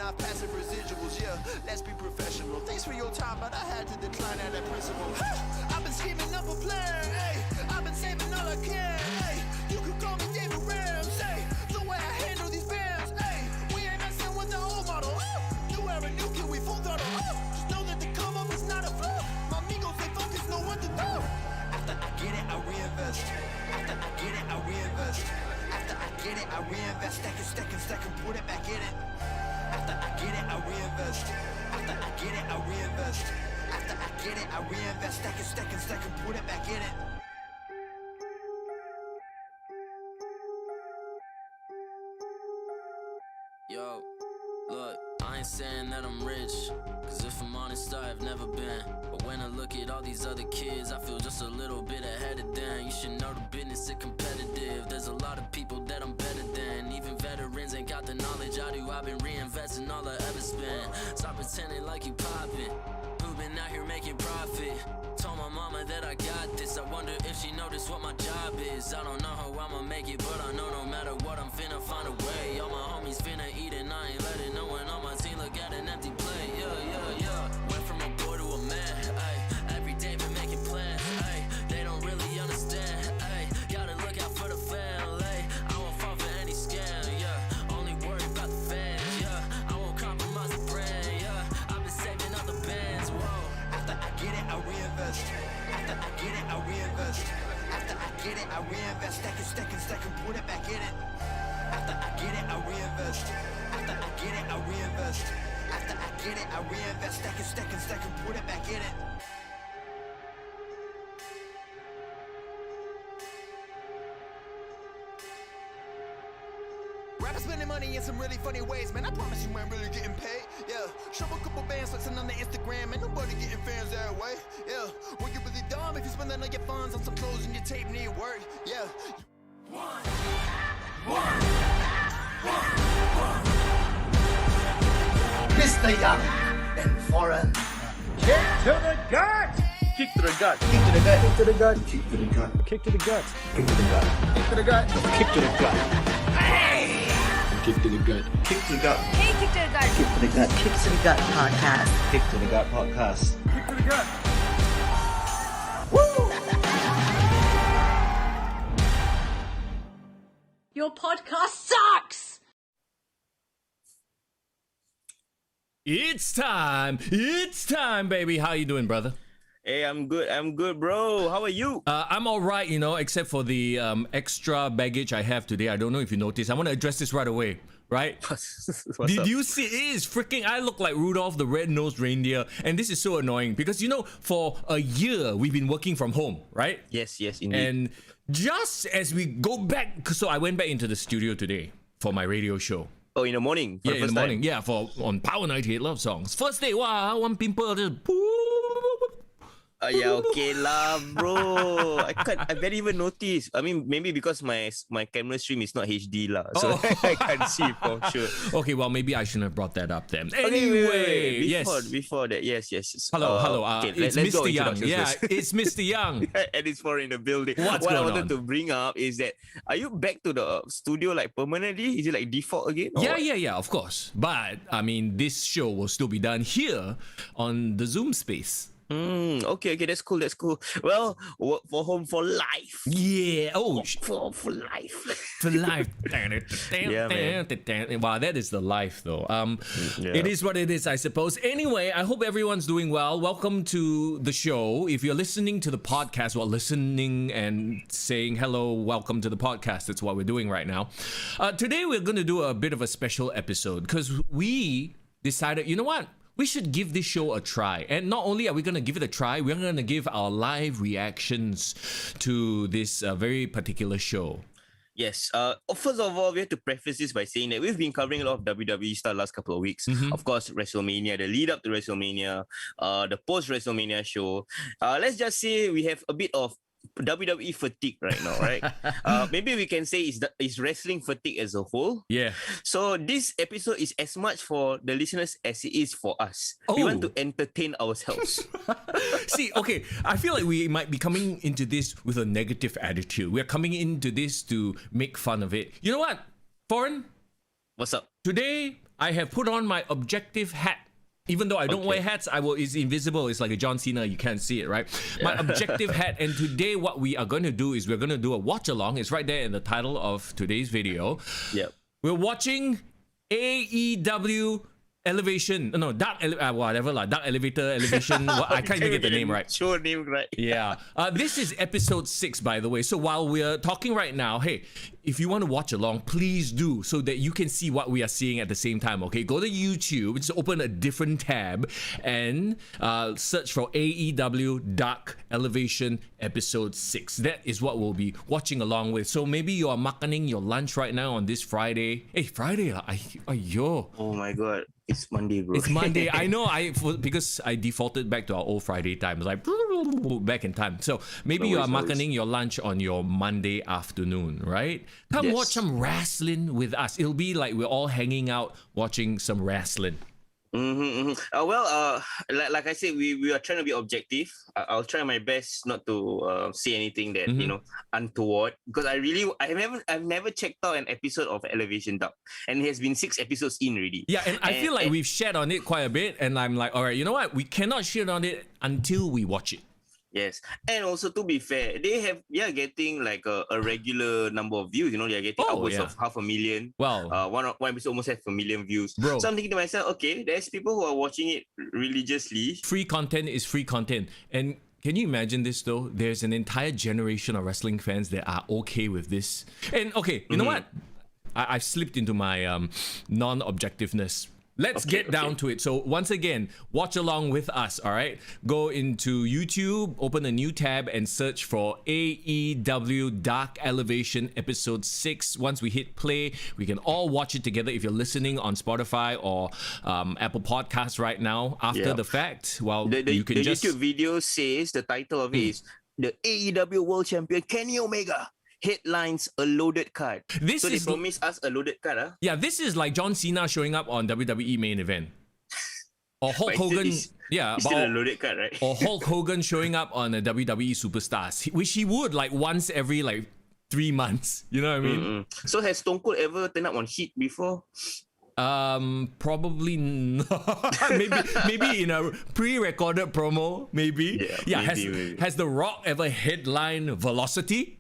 life, passive residuals, yeah. Let's be professional. Thanks for your time, but I had to decline at that principle. I've been scheming up a plan, hey. I've been saving all I can, hey. You could call me David Ramsey. The way I handle these bands, hey. We ain't messing with the old model. New era, new kid, we full throttle. Just know that the come up is not a flaw. My amigos, they focus, know what to do. After I get it, I reinvest. After I get it, I reinvest. After I get it, I reinvest. Stack and put it back in it. After I get it, I reinvest. After I get it, I reinvest. After I get it, I reinvest. Stack and put it back in it. Yo, look, I ain't saying that I'm rich, cause if I'm honest, I've never been. But when I look at all these other kids, I feel just a little bit ahead of them. You should know the business is competitive. There's a lot of people that I'm better than. Even veterans ain't got the knowledge I do. I've been reinvesting all I ever spent. Stop pretending like you poppin'. Who been out here making profit? Told my mama that I got this. I wonder if she noticed what my job is. I don't know how I'ma make it, but I know no matter what, I'm finna find a way. All my homies finna eat and I ain't letting no one on my team look at an empty plate. Yeah. Went from a boy to a man. Ay, every day been making plans. Ay, they don't really understand. Ay, gotta look out for the family. I won't fall for any scam. Yeah, only worry about the fans. Yeah, I won't compromise the brand. Yeah, I've been saving up the bands. Whoa. After I get it, I reinvest. After I get it, I reinvest. After I get it, I reinvest. Stack and put it back in it. After I get it, I reinvest. After I get it, I reinvest. After I get it, I reinvest. Stack and put it back in it. Rappers spending money in some really funny ways, man. I promise you ain't really getting paid. Yeah, show a couple bands flexing on the Instagram, and nobody getting fans that way. Yeah, well you really dumb if you spending all your funds on some clothes and your tape need work. Yeah. Mr. Young and FRGN. Kick to the gut! Kick to the gut. Kick to the gut. Kick to the gut. Kick to the gut. Kick to the gut. Kick to the gut. Kick to the gut. Kick to the gut. Kick to the gut. Kick to the gut. Hey, Kick to the Gut. Kick to the gut. Kick to the Gut podcast. Kick to the gut podcast. Kick to the gut. Your podcast sucks! It's time, baby. How you doing, brother? Hey, I'm good, bro. How are you? I'm all right, except for the extra baggage I have today. I don't know if you noticed. I want to address this right away, right? What's Did up? you see? It is freaking. I look like Rudolph the Red-Nosed Reindeer, and this is so annoying because for a year we've been working from home, right? Yes, indeed. And just as we go back, so I went back into the studio today for my radio show. Oh, in the morning? Yeah, in the morning. Yeah, on Power 98 Love Songs. First day, wow, one pimple just. Yeah, okay lah, bro. I didn't even notice. I mean, maybe because my camera stream is not HD lah, so I can't see for sure. Okay, well, maybe I shouldn't have brought that up then. Okay, Anyway, before that, yes. Hello. Okay, It's let's go Mr. Young. introductions Yeah, first. it's Mr. Young. And it's for in the building. What's what I going wanted on? to bring up is that, are you back to the studio like permanently? Is it like default again? or what? Yeah, of course. But, I mean, this show will still be done here on the Zoom space. Okay, that's cool. Well, work for home for life. Yeah. Oh, For life. for life. Yeah, man. Wow, that is the life, though. Yeah. It is what it is, I suppose. Anyway, I hope everyone's doing well. Welcome to the show. If you're listening to the podcast, listening and saying hello, welcome to the podcast. That's what we're doing right now. Today, we're going to do a bit of a special episode because we decided, you know what? We should give this show a try. And not only are we going to give it a try, we're going to give our live reactions to this very particular show. Yes. First of all, we have to preface this by saying that we've been covering a lot of WWE stuff last couple of weeks. Mm-hmm. Of course, WrestleMania, the lead up to WrestleMania, the post-WrestleMania show. Let's just say we have a bit of WWE fatigue right now, right? Maybe we can say it's wrestling fatigue as a whole. Yeah. So this episode is as much for the listeners as it is for us. We want to entertain ourselves. See, okay, I feel like we might be coming into this with a negative attitude. We're coming into this to make fun of it. You know what, Foreign? What's up? Today, I have put on my objective hat. Even though I don't wear hats, it's invisible. It's like a John Cena. You can't see it, right? My objective hat. And today what we are going to do is we're going to do a watch along. It's right there in the title of today's video. Yep. We're watching AEW Elevation. No, Dark Elevator Elevation. I can't even get the name right. Sure name right. Yeah. This is episode 6, by the way. So while we're talking right now, hey, if you want to watch along, please do, so that you can see what we are seeing at the same time, okay? Go to YouTube, just open a different tab and search for AEW Dark Elevation episode 6. That is what we'll be watching along with. So maybe you are makaning your lunch right now on this Friday. Hey, Friday, ayo. Oh my god. It's Monday, bro. It's Monday. I know. Because I defaulted back to our old Friday time. It's like back in time. So maybe you are makaning your lunch on your Monday afternoon, right? Come watch some wrestling with us. It'll be like we're all hanging out watching some wrestling. Like I said, we are trying to be objective. I'll try my best not to say anything that untoward, because I've never checked out an episode of Elevation Dark, and it has been 6 episodes in already. Yeah, and I feel like we've shared on it quite a bit, and I'm like, all right, you know what? We cannot share on it until we watch it. Yes, and also to be fair, they are getting like a regular number of views. You know, they are getting upwards of 500,000. Wow. One episode almost have 1 million views. Bro. So I'm thinking to myself, okay, there's people who are watching it religiously. Free content is free content, and can you imagine this though? There's an entire generation of wrestling fans that are okay with this. And okay, you know what? I've slipped into my non-objectiveness. Let's get down to it. So once again, watch along with us, all right? Go into YouTube, open a new tab and search for AEW Dark Elevation episode 6. Once we hit play, we can all watch it together. If you're listening on Spotify or Apple Podcasts right now, after the fact, well, you can just... The YouTube video says, the title of it is, the AEW World Champion Kenny Omega headlines a loaded card. They promise us a loaded card, huh? Yeah, this is like John Cena showing up on WWE main event. Or Hulk Hogan. It's still a loaded card, right? Or Hulk Hogan showing up on a WWE Superstars, which he would like once every like 3 months. You know what I mean? So has Stone Cold ever turned up on Heat before? Probably not. maybe in a pre-recorded promo, maybe. Yeah, maybe. Has The Rock ever headlined Velocity?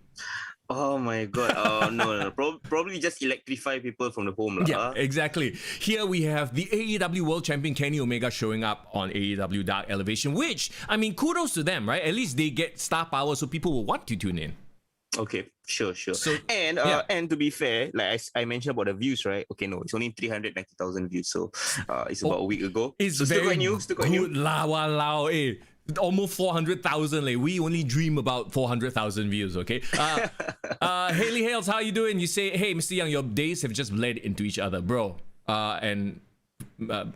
Oh my god. Oh no. Probably just electrify people from the home. Yeah, exactly. Here we have the AEW World Champion Kenny Omega showing up on AEW Dark Elevation, which, I mean, kudos to them, right? At least they get star power so people will want to tune in. Okay, sure. So, and to be fair, like I mentioned about the views, right? Okay, no, it's only 390,000 views, so it's about a week ago. It's so very still quite new. Good lao, eh. Almost 400,000. Like, we only dream about 400,000 views, okay? Haley Hales, how you doing? You say, hey, Mr. Young, your days have just bled into each other, bro. And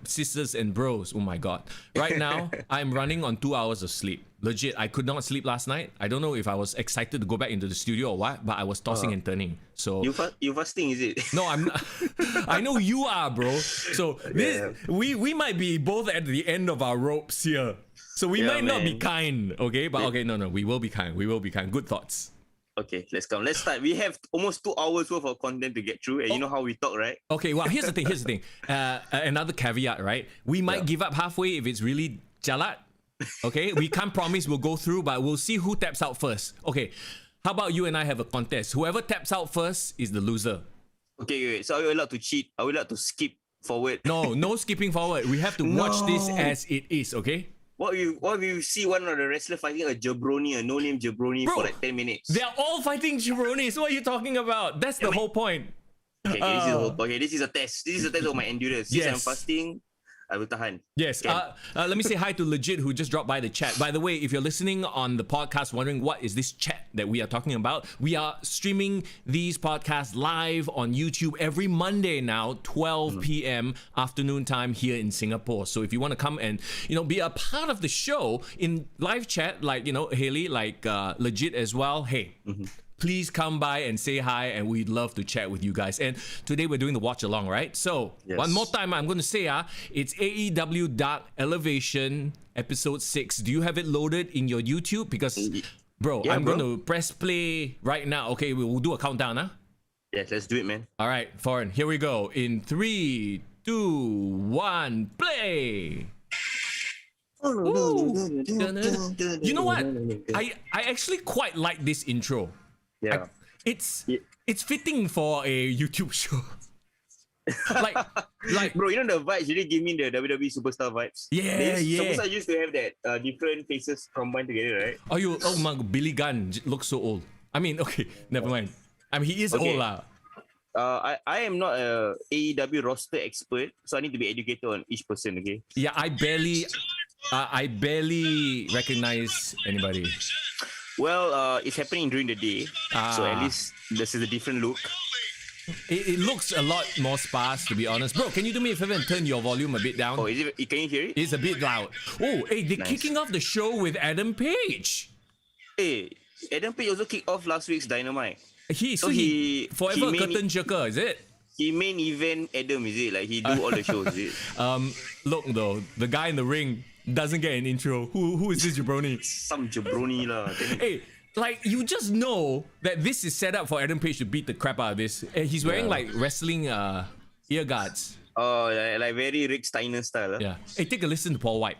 sisters and bros, oh my god. Right now, I'm running on 2 hours of sleep. Legit, I could not sleep last night. I don't know if I was excited to go back into the studio or what, but I was tossing and turning. So you fasting, is it? No, I'm not. I know you are, bro. So we might be both at the end of our ropes here. So we might not be kind, okay? But okay, no, we will be kind. We will be kind. Good thoughts. Okay, let's come. Let's start. We have almost 2 hours worth of content to get through, and you know how we talk, right? Okay, well, here's the thing. Another caveat, right? We might give up halfway if it's really jalat. Okay, we can't promise we'll go through, but we'll see who taps out first. Okay, how about you and I have a contest? Whoever taps out first is the loser. Okay, wait. So are we allowed to cheat? Are we allowed to skip forward? No skipping forward. We have to watch this as it is, okay? What if you see one of the wrestler fighting a jabroni, a no-name jabroni, bro, for like 10 minutes? They're all fighting jabronis. What are you talking about? That's the whole point. Okay, this is a test. This is a test of my endurance. Since I'm fasting, I will tahan. Yes. Let me say hi to Legit, who just dropped by the chat. By the way, if you're listening on the podcast wondering what is this chat that we are talking about, we are streaming these podcasts live on YouTube every Monday now, 12 p.m. afternoon time here in Singapore. So if you want to come and, be a part of the show in live chat, like, Haley, like Legit as well, hey, please come by and say hi, and we'd love to chat with you guys. And today we're doing the watch along, right? So one more time, I'm going to say, it's AEW Dark Elevation episode 6. Do you have it loaded in your YouTube? Because, I'm going to press play right now. Okay, we'll do a countdown, huh? Yes, let's do it, man. All right, Foreign, here we go. In 3, 2, 1, play. Ooh. You know what? I actually quite like this intro. Yeah. It's fitting for a YouTube show. like Bro, you know the vibes really give me the WWE superstar vibes. Yeah. Superstars used to have that different faces combined together, right? Oh my God, Billy Gunn looks so old. I mean, okay, never mind. I mean, he is old lah. I am not a AEW roster expert, so I need to be educated on each person. Okay. Yeah, I barely recognize anybody. Well, it's happening during the day, so at least this is a different look. It looks a lot more sparse, to be honest. Bro, can you do me a favor and turn your volume a bit down? Oh, is it? Can you hear it? It's a bit loud. Oh, hey, they're Nice. kicking off the show with Adam Page. Hey, Adam Page also kicked off last week's Dynamite. He he forever made curtain jerker, is it? He main event Adam, is it? Like he do all the shows, is it? Look though, the guy in the ring doesn't get an intro. Who is this jabroni? Some jabroni lah. Hey, like you just know that this is set up for Adam Page to beat the crap out of this. And he's wearing like wrestling ear guards. Oh, like very Rick Steiner style. Yeah. Hey, take a listen to Paul White.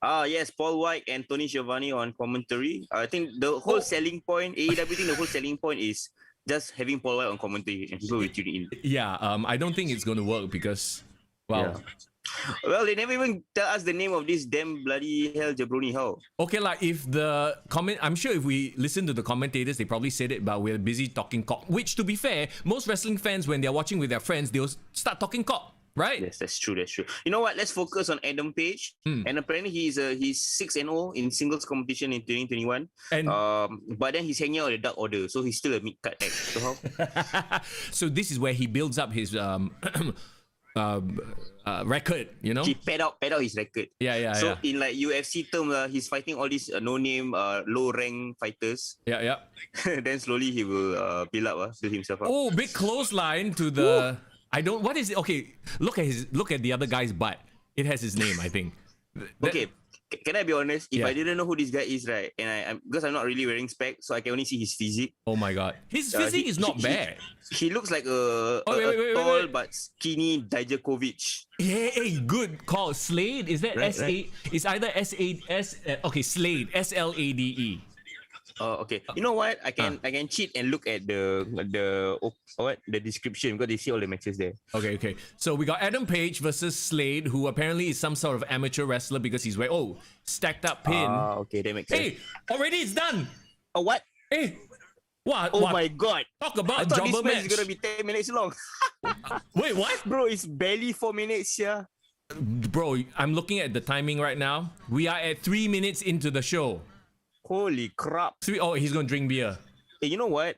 Yes, Paul White and Tony Schiavone on commentary. I think the whole selling point, AEW think the whole selling point is just having Paul White on commentary and people will tune in. Yeah, I don't think it's going to work because, well, Yeah. Well, they never even tell us the name of this damn bloody hell jabroni. How? okay, like if the comment, I'm sure if we listen to the commentators, they probably said it, but we're busy talking cock. Which, to be fair, most wrestling fans, when they're watching with their friends, they'll start talking cock, right? Yes, that's true. That's true. You know what? Let's focus on Adam Page. And apparently he's 6-0 in singles competition in 2021. And but then he's hanging out at the Dark Order, so he's still a mid-card act. So how? so this is where he builds up his record, you know? He pad out his record. Yeah. So in like UFC terms, he's fighting all these no-name, low-rank fighters. Yeah. Then slowly he will build himself up. Oh, big clothesline to the. What is it? Okay, look at the other guy's butt. It has his name, I think. Okay, can I be honest? If Yeah. I didn't know who this guy is, right, and I'm because I'm not really wearing specs, so I can only see his physique. Oh my God, his physique is not bad. He looks like a tall but skinny Dijakovic. Yeah, hey, good call. Slade, is that Right, S-A? It's either S-A-S... okay, Slade, S-L-A-D-E. Oh, okay. You know what? I can cheat and look at the description because they see all the matches there. Okay. So we got Adam Page versus Slade, who apparently is some sort of amateur wrestler because he's wearing stacked up pin. Okay, that makes sense. Hey, already it's done. Oh, what? Hey, what? Oh what? my God! Talk about I a thought jobber this match match. is gonna be 10 minutes long. Wait, what? Bro, it's barely 4 minutes, yeah. Bro, I'm looking at the timing right now. We are at 3 minutes into the show. Holy crap! He's gonna drink beer. Hey, you know what?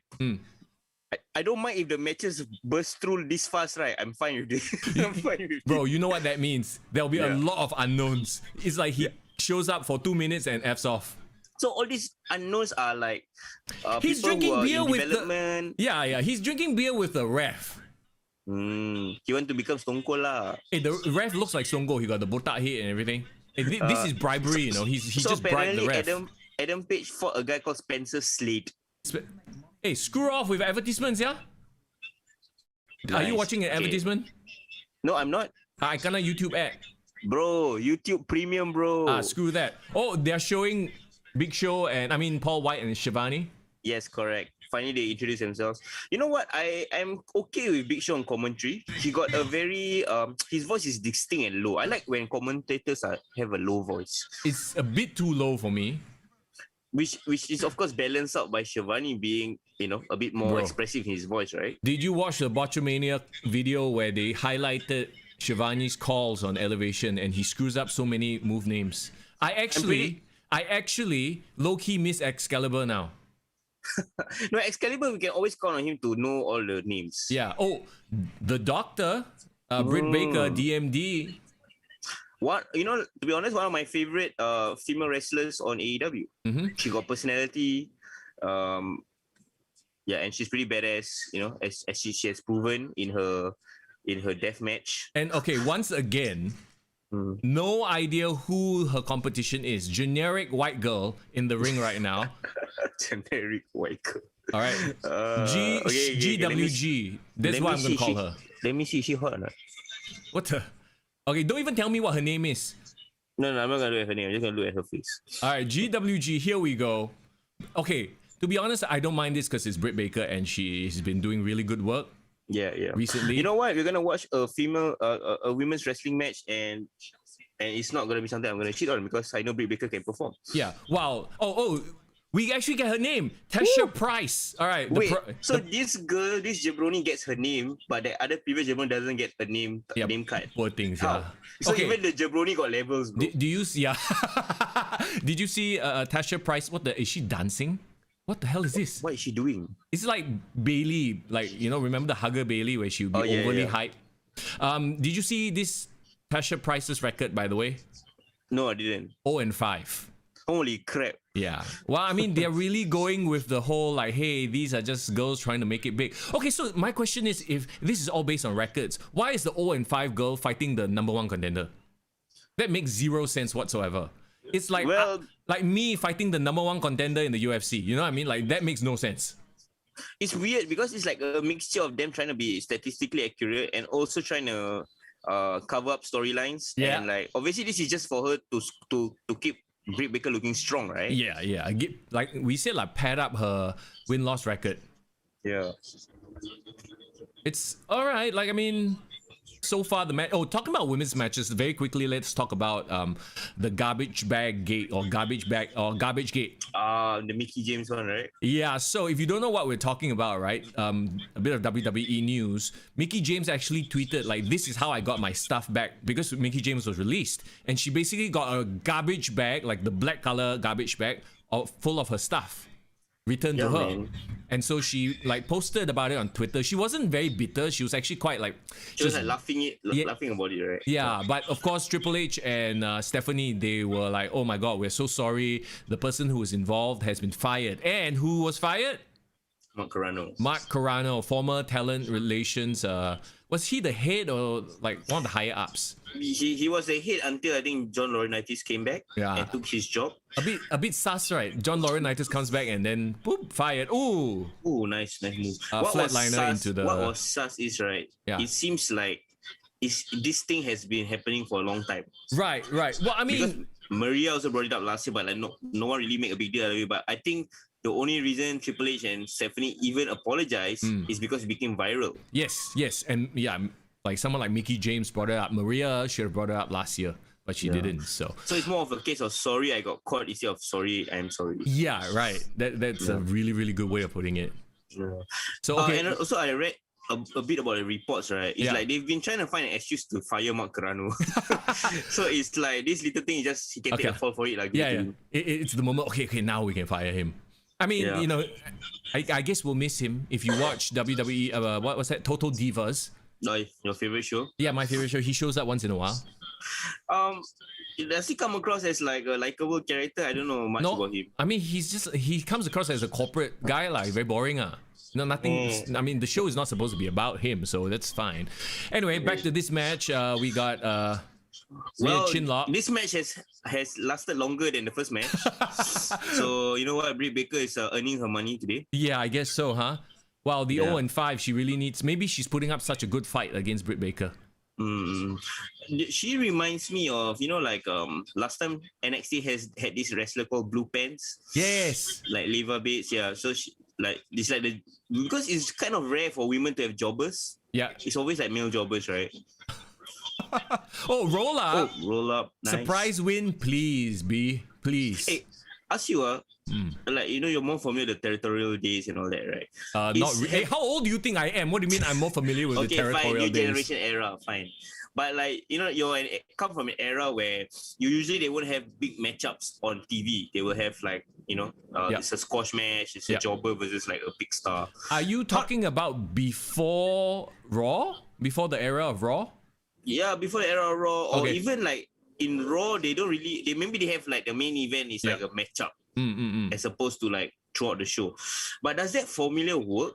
I don't mind if the matches burst through this fast, right? I'm fine with this. I'm fine with Bro, you know what that means? There'll be a lot of unknowns. It's like he shows up for 2 minutes and F's off. So all these unknowns are like He's people drinking who are beer in with development. Yeah. He's drinking beer with the ref. He want to become Stone Cold lah. Hey, the ref looks like Songo. He got the botak head and everything. Hey, this is bribery, you know. He So just bribed the apparently ref. Adam Page fought a guy called Spencer Slade. Hey, screw off with advertisements, yeah? Are you Nice. watching an Okay. advertisement? No, I'm not. I can't YouTube ad. Bro, YouTube Premium, bro. Screw that. Oh, they're showing Big Show and Paul White and Shivani. Yes, correct. Finally, they introduced themselves. You know what? I'm okay with Big Show on commentary. He got a very his voice is distinct and low. I like when commentators have a low voice, It's a bit too low for me. which is of course balanced out by Shivani being a bit more Bro. expressive in his voice, right? Did you watch the Botchamania video where they highlighted Shivani's calls on Elevation and he screws up so many move names? I actually low-key miss Excalibur now. No, Excalibur, we can always count on him to know all the names. Yeah. Oh, the Doctor, Brit Baker, DMD. To be honest, one of my favorite female wrestlers on AEW. She got personality. And she's pretty badass, as she has proven in her death match. And okay, once again, no idea who her competition is. Generic white girl in the ring right now. Generic white girl. All right. Okay, GWG. That's what I'm gonna call her. Let me see. Is she hot or not? What the? Okay, don't even tell me what her name is. No, I'm not gonna look at her name. I'm just gonna look at her face. All right, GWG. Here we go. Okay, to be honest, I don't mind this because it's Brit Baker and she's been doing really good work. Yeah. Recently. You know what? We're gonna watch a women's wrestling match, and it's not gonna be something I'm gonna cheat on because I know Brit Baker can perform. Yeah. Wow. Oh. We actually get her name, Tasha Price. All right. Wait, this girl, this jabroni gets her name, but the other previous jabroni doesn't get a name card. Poor things. How? Yeah. So Okay. even the jabroni got levels, bro. Do you see? Yeah. Did you see Tasha Price? Is she dancing? What the hell is this? What is she doing? It's like Bailey, remember the hugger Bailey where she would be overly hyped. Did you see this Tasha Price's record, by the way? No, I didn't. 0-5. Holy crap. Yeah. Well, I mean, they're really going with the whole like, hey, these are just girls trying to make it big. Okay, so my question is, if this is all based on records, why is the 0-5 girl fighting the number one contender? That makes zero sense whatsoever. It's like like me fighting the number one contender in the UFC. You know what I mean? Like that makes no sense. It's weird because it's like a mixture of them trying to be statistically accurate and also trying to cover up storylines. Yeah. And like obviously this is just for her to keep Brit Baker looking strong, right? Yeah. Like we said, like pad up her win-loss record. Yeah. It's all right. Like I mean, so far the match. Oh, talking about women's matches, very quickly. Let's talk about the garbage gate. The Mickey James one, right? Yeah. So if you don't know what we're talking about, right? A bit of WWE news. Mickey James actually tweeted like, "This is how I got my stuff back," because Mickey James was released, and she basically got a garbage bag, like the black color garbage bag, full of her stuff, returned to her. Man. And so she like posted about it on Twitter. She wasn't very bitter. She was actually quite like She was like laughing about it, right? yeah, but of course Triple H and Stephanie, they were like, "Oh my God, we're so sorry. The person who was involved has been fired." And who was fired? Mark Carano, former talent relations. Was he the head or like one of the higher ups? He was the head until I think John Laurinaitis came back and took his job. A bit sus, right? John Laurinaitis comes back and then boop, fired. Ooh, nice move. Flatliner into the. What was sus is right. Yeah. It seems like this thing has been happening for a long time. Right. Well, I mean, because Maria also brought it up last year, but like no one really make a big deal out of it. But I think the only reason Triple H and Stephanie even apologized is because it became viral. Yes, and yeah, like someone like Mickey James brought it up. Maria should have brought it up last year, but she didn't. So it's more of a case of sorry I got caught instead of sorry I'm sorry. Yeah, right. That's a really, really good way of putting it. Yeah. So okay, and also I read a bit about the reports, right? It's like they've been trying to find an excuse to fire Mark Carano. So it's like this little thing, he can take a fall for it. Like it's the moment. Okay, now we can fire him. I mean, you know, I guess we'll miss him if you watch WWE. What was that? Total Divas. Your favorite show? Yeah, my favorite show. He shows up once in a while. Does he come across as like a likable character? I don't know much about him. I mean, he comes across as a corporate guy, like very boring. No, nothing. I mean, the show is not supposed to be about him, so that's fine. Anyway, back to this match. We got Chinlock. This match has lasted longer than the first match. So you know what, Brit Baker is earning her money today. Yeah, I guess so, huh? Well, the 0-5, she really needs. Maybe she's putting up such a good fight against Brit Baker. She reminds me of, you know, like last time NXT had this wrestler called Blue Pants. Yes. Like Leva Bates, yeah. So she it's like because it's kind of rare for women to have jobbers. Yeah. It's always like male jobbers, right? Roll up. Roll up. Nice. Surprise win, please, B. Please. Hey, ask you, like, you know, you're more familiar with the territorial days and all that, right? Hey, how old do you think I am? What do you mean I'm more familiar with the territorial new days? generation era, fine. But like, you know, come from an era where they won't have big matchups on TV. They will have like, you know, it's a squash match, it's a jobber versus like a big star. Are you talking about before Raw? Before the era of Raw? Yeah, before the era of Raw, or even like in Raw, they don't really. Maybe they have like the main event is like a matchup, as opposed to like throughout the show. But does that formula work?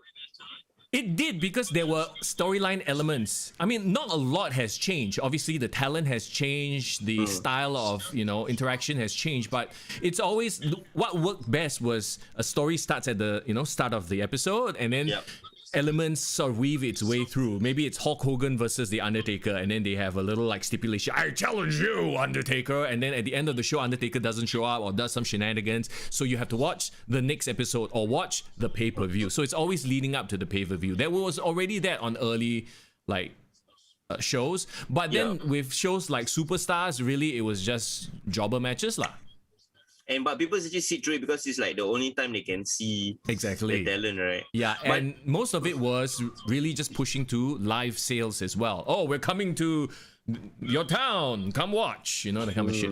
It did because there were storyline elements. I mean, not a lot has changed. Obviously, the talent has changed, the style of interaction has changed, but it's always what worked best was a story starts at the start of the episode, and then elements sort of weave its way through. Maybe it's Hulk Hogan versus The Undertaker, and then they have a little like stipulation, I challenge you, Undertaker, and then at the end of the show, Undertaker doesn't show up or does some shenanigans, so you have to watch the next episode or watch the pay-per-view. So it's always leading up to the pay-per-view. There was already that on early shows, but then with shows like Superstars, really it was just jobber matches lah. But people just sit through it because it's like the only time they can see exactly the talent, right? Yeah, and most of it was really just pushing to live sales as well. Oh, we're coming to your town, come watch, that kind of shit.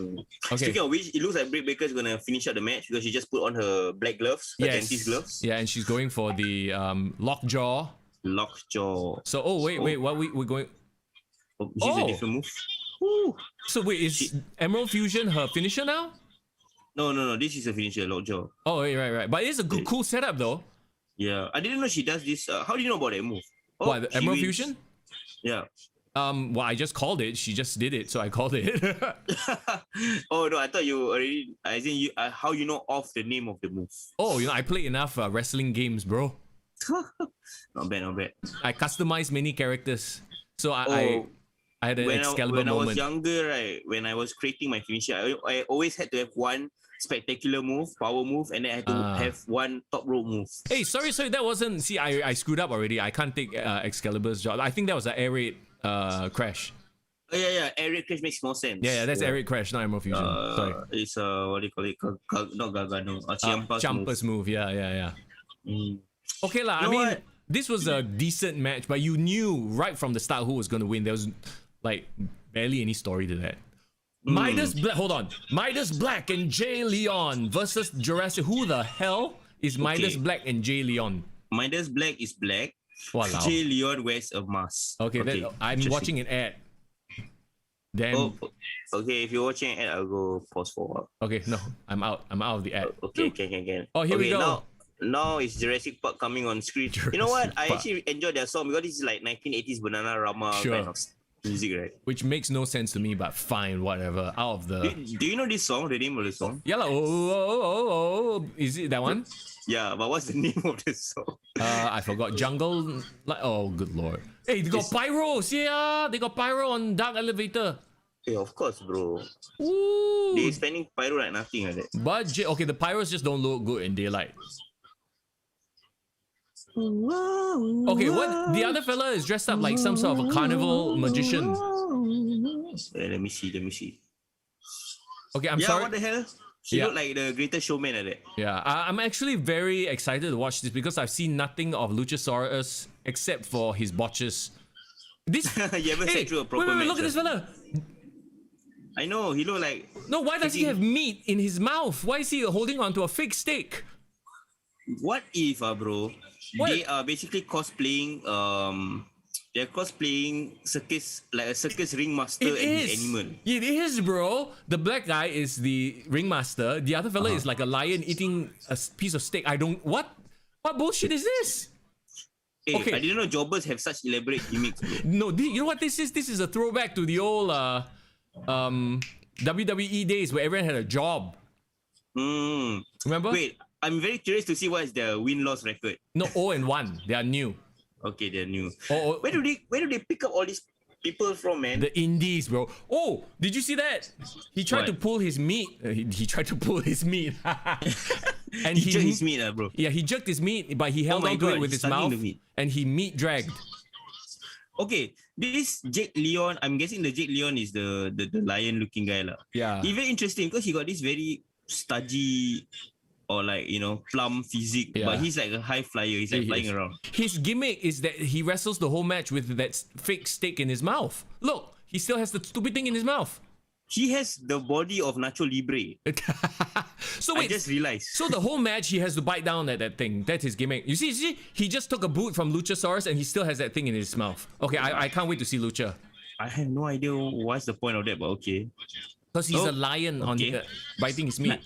Okay. Speaking of which, it looks like Brit Baker is gonna finish up the match because she just put on her black gloves, her dentist gloves. Yeah, and she's going for the lockjaw. Lockjaw. So, wait, what we're going? Oh, she's a different move. Ooh. So wait, is Emerald Fusion her finisher now? No. This is a finisher, lockjaw. Oh, right. But it's a good, cool setup though. Yeah, I didn't know she does this. How do you know about that move? Oh, what, the Emerald Fusion? Yeah. Well, I just called it. She just did it, so I called it. Oh no, I thought you already. I think you. How you know off the name of the move? Oh, I play enough wrestling games, bro. Not bad. I customized many characters, so I had an Excalibur when moment. I was younger, right? When I was creating my finisher, I always had to have one spectacular move, power move, and then I had to have one top rope move. Hey, sorry, that wasn't. See, I screwed up already. I can't take Excalibur's job. I think that was an air raid crash. Oh, yeah. Air raid crash makes more sense. Yeah, that's air raid crash, not Emerald Fusion. Sorry. It's what do you call it? Not Gargano. Ciampa's move. Yeah. Okay lah. I know mean, what? this was a decent match, but you knew right from the start who was going to win. There was like barely any story to that. Midas Black and Jay Leon versus Jurassic. Who the hell is Midas Black and Jay Leon? Midas Black is black. Walao. Jay Leon wears a mask. Okay. I'm watching an ad. Then okay, if you're watching an ad, I'll go pause for a while. Okay, no, I'm out of the ad. Okay, can. Oh, here we go. Now it's Jurassic Park coming on screen. You know what? I actually enjoyed their song because this is like 1980s Banana Rama kind of music, right? Which makes no sense to me, but fine, whatever. Out of the. Do you know this song? The name of the song? Yeah, oh. Is it that one? Yeah, but what's the name of the song? I forgot. Jungle. Oh, good lord. Hey, they got pyros. Yeah, they got pyro on Dark Elevator. Yeah, of course, bro. Ooh. They're spending pyro like nothing like that. Budget. Okay, the pyros just don't look good in daylight. Okay, what? The other fella is dressed up like some sort of a carnival magician. Let me see. Okay, I'm sorry. What the hell? She looked like the Greatest Showman at that. Yeah, I'm actually very excited to watch this because I've seen nothing of Luchasaurus except for his botches. This you haven't sat through a proper match. Look at this fella. I know, he look like... No, why does he have meat in his mouth? Why is he holding on to a fake steak? What if, bro? What? They are basically cosplaying they're cosplaying circus, like a circus ringmaster and his animal. It is, bro. The black guy is the ringmaster. The other fella is like a lion eating a piece of steak. What bullshit is this? Hey, I didn't know jobbers have such elaborate gimmicks, bro. No, you know what this is? This is a throwback to the old WWE days where everyone had a job. Remember? Wait, I'm very curious to see what is their win-loss record. No, 0-1. They are new. Okay, they're new. Oh, where do they pick up all these people from, man? The indies, bro. Oh, did you see that? He tried to pull his meat. He tried to pull his meat. And he jerked his meat, bro. Yeah, he jerked his meat, but he held onto it with his mouth, and he meat dragged. Okay, this Jake Leon, I'm guessing the Jake Leon is the lion-looking guy, lah. Yeah. He's very interesting because he got this very stodgy or like, plump physique, but he's like a high flyer. He's like flying around. His gimmick is that he wrestles the whole match with that fake steak in his mouth. Look, he still has the stupid thing in his mouth. He has the body of Nacho Libre. So wait, I just realized. So the whole match he has to bite down at that thing. That's his gimmick. You see, he just took a boot from Luchasaurus and he still has that thing in his mouth. Okay, I can't wait to see Lucha. I have no idea what's the point of that, but okay. Because he's a lion on biting his meat.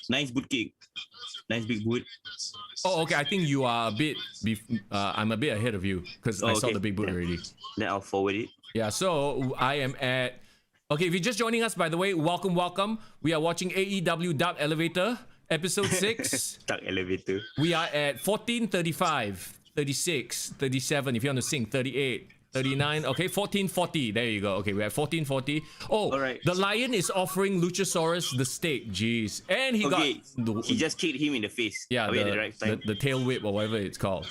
Nice boot kick. Nice big boot. Oh, okay. I think you are a bit. I'm a bit ahead of you because I saw okay. the big boot Yeah. already. Then I'll forward it. Yeah. So I am at. Okay, if you're just joining us, by the way, welcome. We are watching AEW Dark Elevator, episode 6. Dark elevator. We are at 14, 35, 36, 37. If you want to sing, 38, 39. Okay, 1440. There you go. Okay, we're at 1440. Oh, Alright. the lion is offering Luchasaurus the steak. Jeez. And he Okay, got. he just kicked him in the face. Yeah, Are we at the right time? the tail whip or whatever it's called.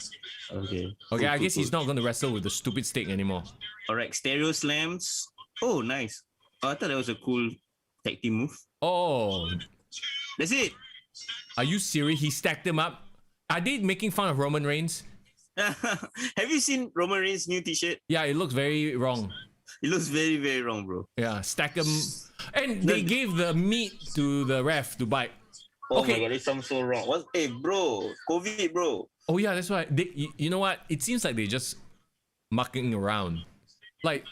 Okay. Okay, I guess he's not going to wrestle with the stupid steak anymore. Alright, stereo slams. Oh, nice. Oh, I thought that was a cool tag team move. Oh, That's it. are you serious? He stacked them up. Are they making fun of Roman Reigns? Have you seen Roman Reigns' new T-shirt? Yeah, it looks very wrong. It looks very, very wrong, bro. Yeah, stack them. And they gave the meat to the ref to bite. Oh Okay. my god, it sounds so wrong. What? Hey, bro, COVID, bro. Oh yeah, that's why. You know what? It seems like they're just mucking around. Like,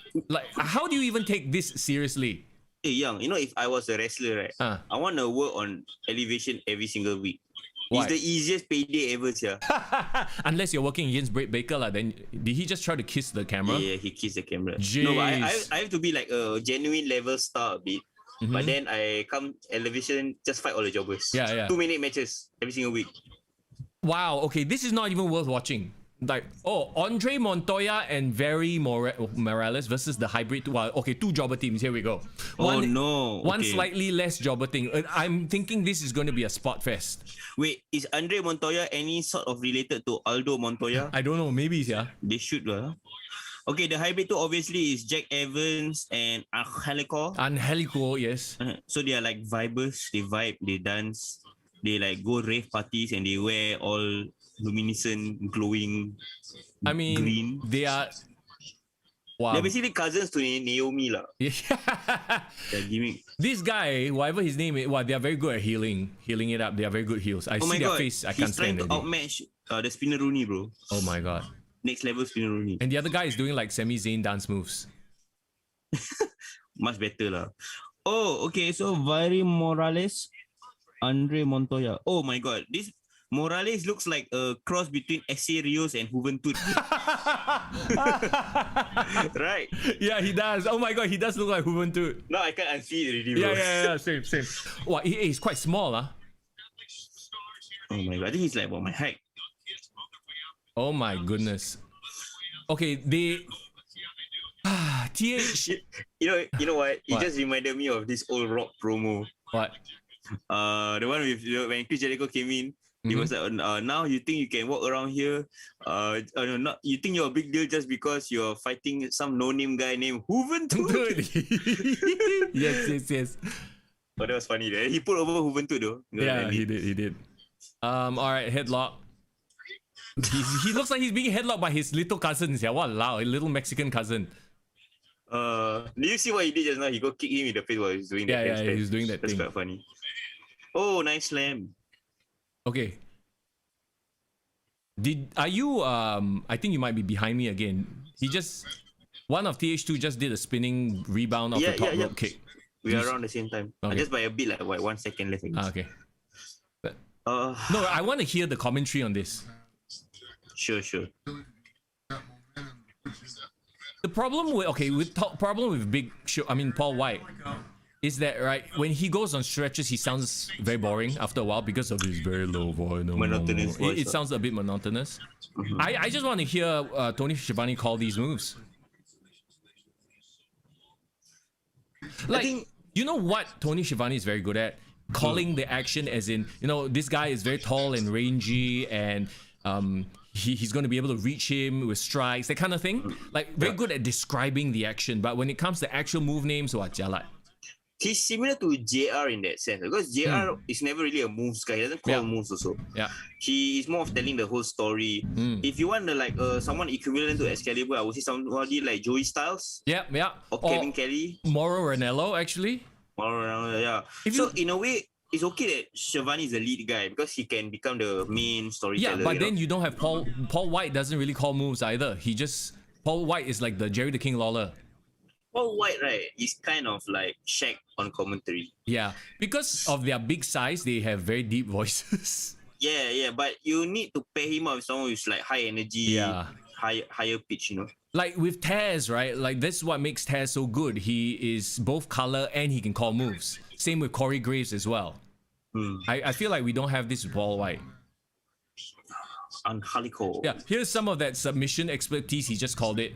how do you even take this seriously? Hey, Young, you know, if I was a wrestler, right, I want to work on elevation every single week. Why? It's the easiest payday ever, yeah. Unless you're working against Brit Baker, then did he just try to kiss the camera? Yeah, he kissed the camera. No, but Jeez. I have to be like a genuine level star a bit. Mm-hmm. But then I come elevation, just fight all the jobbers. Yeah. 2-minute matches every single week. Wow. Okay, this is not even worth watching. Like, Andre Montoya and Morales versus the hybrid. Well, okay, 2 jobber teams. Here we go. Oh, no. One Okay. slightly less jobber thing. I'm thinking this is going to be a spot fest. Wait, is Andre Montoya any sort of related to Aldo Montoya? I don't know. Maybe, yeah. They should, lah. Okay, the hybrid 2 obviously is Jack Evans and Angelico. Angelico, yes. So they are like vibers. They vibe, they dance, they like go rave parties and they wear all luminescent, glowing I mean, green. they are. Wow. They're basically cousins to Naomi lah. Yeah. They're gimmick. This guy, whatever his name is, they are very good at healing it up. They are very good heals. I Oh see my their god, face. I he's can't trying stand to it. outmatch the Spinner Rooney, bro. Oh my god. Next level Spinner Rooney. And the other guy is doing like Sami Zayn dance moves. Much better lah. Oh, okay. So Viri Morales, Andre Montoya. Oh my god, this Morales looks like a cross between S.A. Rios and Juventud. Right? Yeah, he does. Oh my god, he does look like Juventud. No, I can't unsee it already, bro. Yeah. Same. Wow, he's quite small, huh? Oh my god, I think he's like about my height. Oh my goodness. Okay, they. TH. You know what? It What? just reminded me of this old Rock promo. What? The one with when Chris Jericho came in. He was like, now you think you can walk around here? No, you think you're a big deal just because you're fighting some no-name guy named Juventud? Dude. Yes. Oh, that was funny. There, he put over Juventud though. Yeah, he did. All right, headlock. He looks like he's being headlocked by his little cousins. Yeah, walao, a little Mexican cousin. Did you see what he did just now? He go kick him in the face while he's doing that. Yeah, handstand. he's doing that That's thing. quite funny. Oh, nice slam. Okay. Are you I think you might be behind me again. One of TH2 just did a spinning rebound off the top rope kick. We are around the same time. Okay. Just by a bit, like 1 second less. I guess. Okay. But, Uh, no, I want to hear the commentary on this. sure. The problem with Big Show, Paul White, is that right when he goes on stretches, he sounds very boring after a while because of his very low voice. Monotonous voice, It sounds a bit monotonous. I just want to hear Tony Schiavone call these moves. Like, think- you know what Tony Schiavone is very good at? Calling the action, as in, this guy is very tall and rangy, and he's going to be able to reach him with strikes, that kind of thing. Like, very good at describing the action, but when it comes to actual move names, jialat. He's similar to JR in that sense because JR is never really a moves guy. He doesn't call moves also. Yeah. He is more of telling the whole story. If you want someone equivalent to Excalibur, I would say somebody like Joey Styles Yeah. or Kevin Kelly. Mauro Ranello, actually. Yeah. In a way, it's okay that Schiavone is the lead guy because he can become the main storyteller. Yeah, but then you don't have Paul. Paul White doesn't really call moves either. Paul White is like the Jerry the King Lawler. Paul White, right, is kind of like Shaq on commentary. Yeah, because of their big size, they have very deep voices. Yeah, but you need to pair him up with someone who's like high energy, Yeah. higher pitch, you know. Like with Taz, right? Like this is what makes Taz so good. He is both color and he can call moves. Same with Corey Graves as well. I feel like we don't have this with Paul White. Angelico. Yeah, here's some of that submission expertise. He just called it.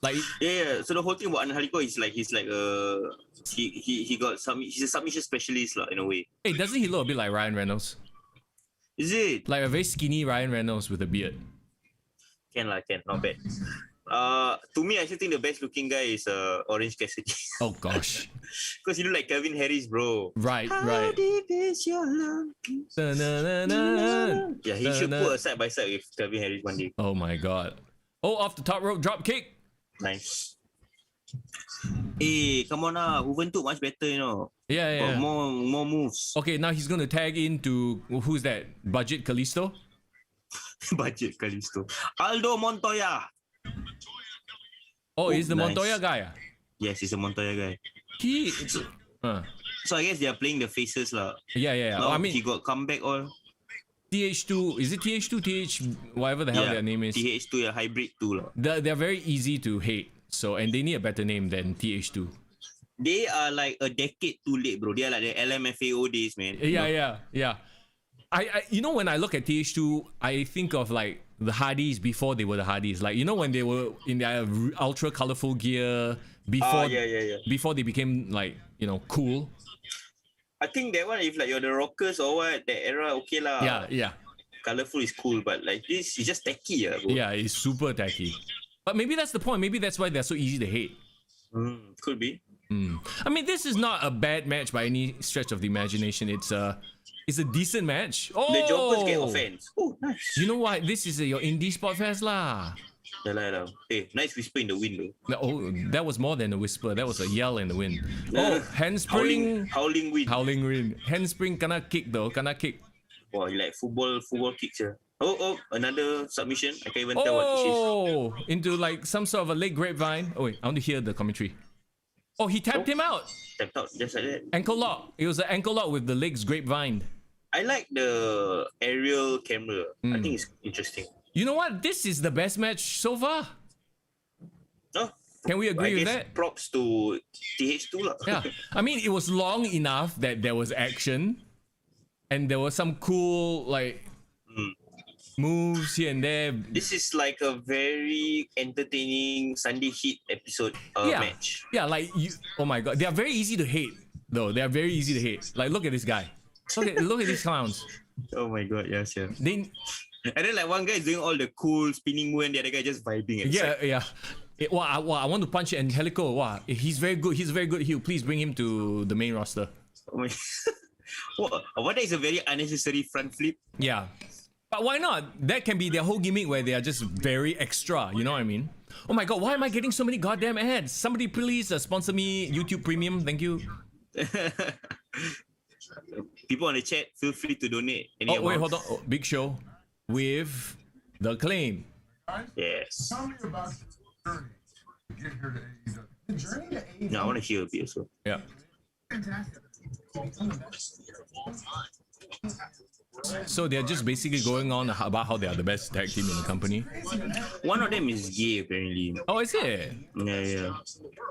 Like Yeah. So the whole thing about Angelico is like he's a submission specialist in a way. hey, doesn't he look a bit like Ryan Reynolds? Is it? Like a very skinny Ryan Reynolds with a beard. Can not bad. To me, I actually think the best looking guy is Orange Cassidy. Oh gosh. Because he look like Kevin Harris, bro. Right. How deep is your love? Da-na-na-na. Yeah, he should put a side by side with Kevin Harris one day. Oh my god. Oh, off the top rope drop kick. Nice. Hey, come on now. Juventud much better, you know. Yeah. Got more moves. Okay, now he's gonna tag into who's that? Budget Kalisto? Budget Kalisto. Aldo Montoya. Oh, he's the nice. Montoya guy. Ah? Yes, he's a Montoya guy. He. So I guess they are playing the faces lah. Yeah. Now I mean, he got comeback all. TH2. Is it TH2? Whatever the hell their name is. TH2, yeah, hybrid 2 lah. They're very easy to hate. So and they need a better name than TH2. They are like a decade too late, bro. They are like the LMFAO days, man. Yeah. I when I look at TH2, I think of like the Hardys before they were the Hardys. Like when they were in their ultra colorful gear before Yeah. before they became like cool. I think that one, if like you're the rockers or what, that era okay lah. Yeah. Colorful is cool, but like this is just tacky, bro. Yeah, it's super tacky. But maybe that's the point. Maybe that's why they're so easy to hate. Could be. I mean, this is not a bad match by any stretch of the imagination. It's a decent match. Oh, The jokers get offense. Oh, nice. You know what? This is your indie spot fest lah. Yeah. Hey, nice whisper in the wind though. Oh, that was more than a whisper. That was a yell in the wind. Oh, handspring. Howling wind. Howling wind. Handspring kena kick though. Kena kick. Wow, like football kicks. Oh, another submission. I can't even tell what this is. Oh, into like some sort of a leg grapevine. Oh wait, I want to hear the commentary. Oh, he tapped him out. Tapped out just like that. Ankle lock. It was an ankle lock with the legs grapevine. I like the aerial camera. I think it's interesting. You know what? This is the best match so far. Oh, Can we agree I with guess that? props to TH2 lah. Yeah. I mean, it was long enough that there was action. And there was some cool like moves here and there. This is like a very entertaining Sunday Heat episode match. Yeah, like oh my god. They are very easy to hate though. They are very easy to hate. Like look at this guy. Look at these clowns. Oh my god, yes. They And then like one guy is doing all the cool spinning move and the other guy just vibing. Yeah. I want to punch Angelico. Wow, he's very good. He's a very good heel. Please bring him to the main roster. Oh my what is a very unnecessary front flip? Yeah. But why not? That can be their whole gimmick where they are just very extra. You know what I mean? Oh my god, why am I getting so many goddamn ads? Somebody please sponsor me YouTube Premium. Thank you. People on the chat, feel free to donate. Wait, hold on. Oh, Big Show with the claim. Yes. Tell me about the journey to get here to AEW. The journey to AEW. No, I want to hear a bit also. Yeah. Fantastic. So they're just basically going on about how they are the best tag team in the company. One of them is gay apparently. Oh, is it? Yeah.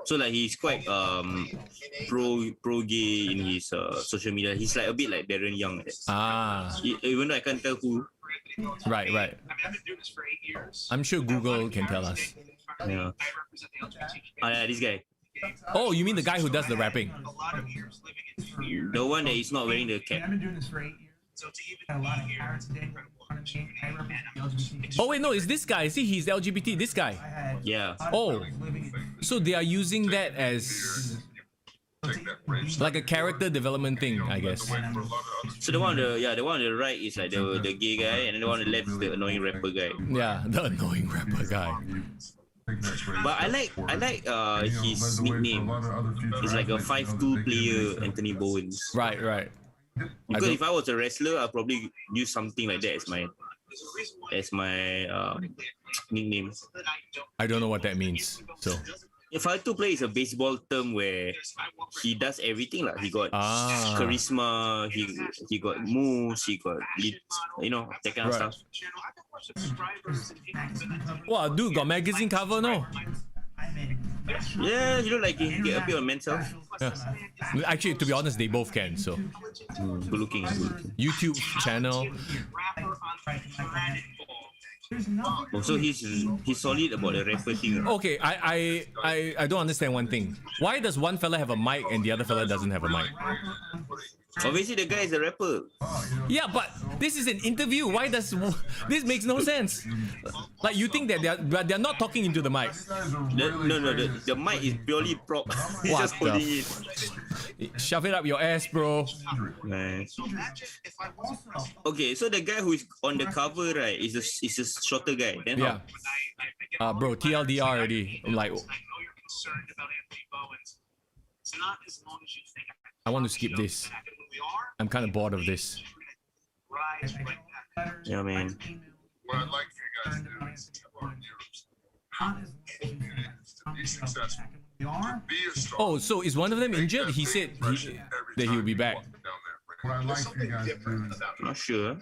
So like he's quite pro gay in his social media. He's like a bit like Darren Young. Even though I can't tell who. Right. I'm sure Google can tell us. Yeah. Yeah, this guy. Oh, you mean the guy who does the rapping? The one that is not wearing the I've cap. been doing this for 8 years. Got a lot of parents today. I represent the LGBT. Oh wait, no, it's this guy. See, he's LGBT. This guy. I had Yeah. Oh, so they are using that as like a character development thing, I guess. So the one on the right is like the gay guy, and then the one on the left is the annoying rapper guy. Yeah, the annoying rapper guy. But I like his nickname. It's like a 5'2" player, Anthony Bowens. Right. Because if I was a wrestler, I'd probably use something like that as my nickname. I don't know what that means. So Fatu play is a baseball term where he does everything lah. He got charisma, he got moves, he got that kind of stuff. Wow, dude, got magazine cover, no? Yeah, like he get a bit of mental. Yeah. Actually, to be honest, they both can. So, Good looking. YouTube channel. Oh, so he's solid about the rapper thing. Okay, I don't understand one thing. Why does one fella have a mic and the other fella doesn't have a mic? Obviously, the guy is a rapper. Yeah, but this is an interview. Why does this makes no sense? Like you think that they're not talking into the mic. The mic is purely prop. He's What just holding it. Shove it up your ass, bro. Nice. Okay, so the guy who is on the cover, right, is a shorter guy. Then Yeah. Bro, TLDR already. I'm like, I want to skip this. I'm kind of bored of this. Yeah, man. What I'd like for you guys to do is to be successful. To be a star. Oh, so is one of them injured? He said that he'll be back. What I'd like for you guys to do is Not sure.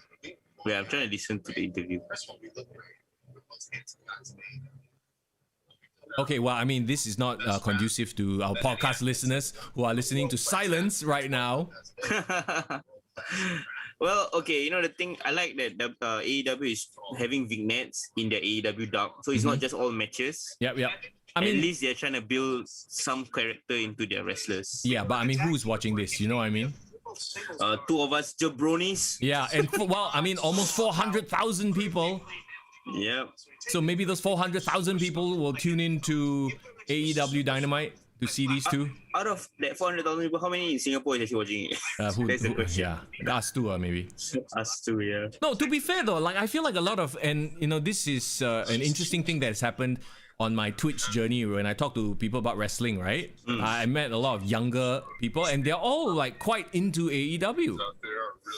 Wait, I'm trying to listen to the interview. Okay, well, I mean, this is not conducive to our podcast listeners who are listening to silence right now. Well, okay, the thing, I like that the AEW is having vignettes in the AEW dub, so it's not just all matches. Yep. I At mean, least they're trying to build some character into their wrestlers. yeah, but I mean, who's watching this? You know what I mean? Two of us jabronis. Yeah, and almost 400,000 people. Yep. So maybe those 400,000 people will tune into AEW Dynamite to see these two. Out of that 400,000 people, how many in Singapore is actually watching it? That's the question. Yeah, us two, maybe. Us too, yeah. No, to be fair though, like I feel like a lot of, and this is an interesting thing that has happened on my Twitch journey when I talk to people about wrestling, right? I met a lot of younger people and they're all like quite into AEW.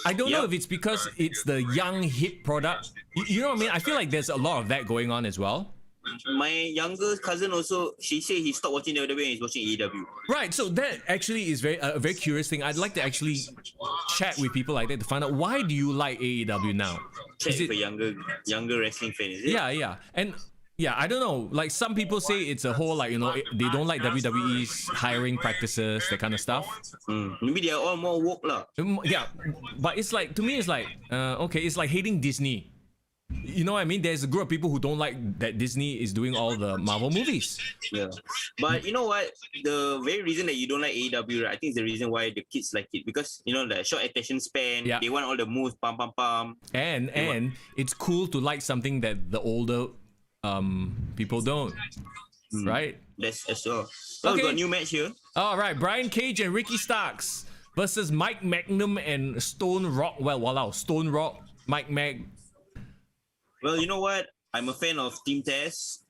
I don't know if it's because it's the young hip product. You know what I mean? I feel like there's a lot of that going on as well. My younger cousin also, she said he stopped watching WWE and he's watching AEW. Right, so that actually is a very curious thing. I'd like to actually chat with people like that to find out, why do you like AEW now? Check for younger wrestling fan, is it? Yeah. And yeah, I don't know. Like some people say it's a whole like, they don't like WWE's hiring practices, that kind of stuff. Maybe they are all more woke lah. Yeah, but it's like, to me it's like, okay, it's like hating Disney. You know what I mean? There's a group of people who don't like that Disney is doing all the Marvel movies. Yeah. But you know what? The very reason that you don't like AEW, right, I think is the reason why the kids like it. Because, the short attention span, they want all the moves, pam, pam, pam. And it's cool to like something that the older people don't. Right? That's as well. So we got a new match here. All right, Brian Cage and Ricky Starks versus Mike Magnum and Stone Rock. Well, wow, Stone Rock, Mike Mag. Well, you know what? I'm a fan of Team Taz.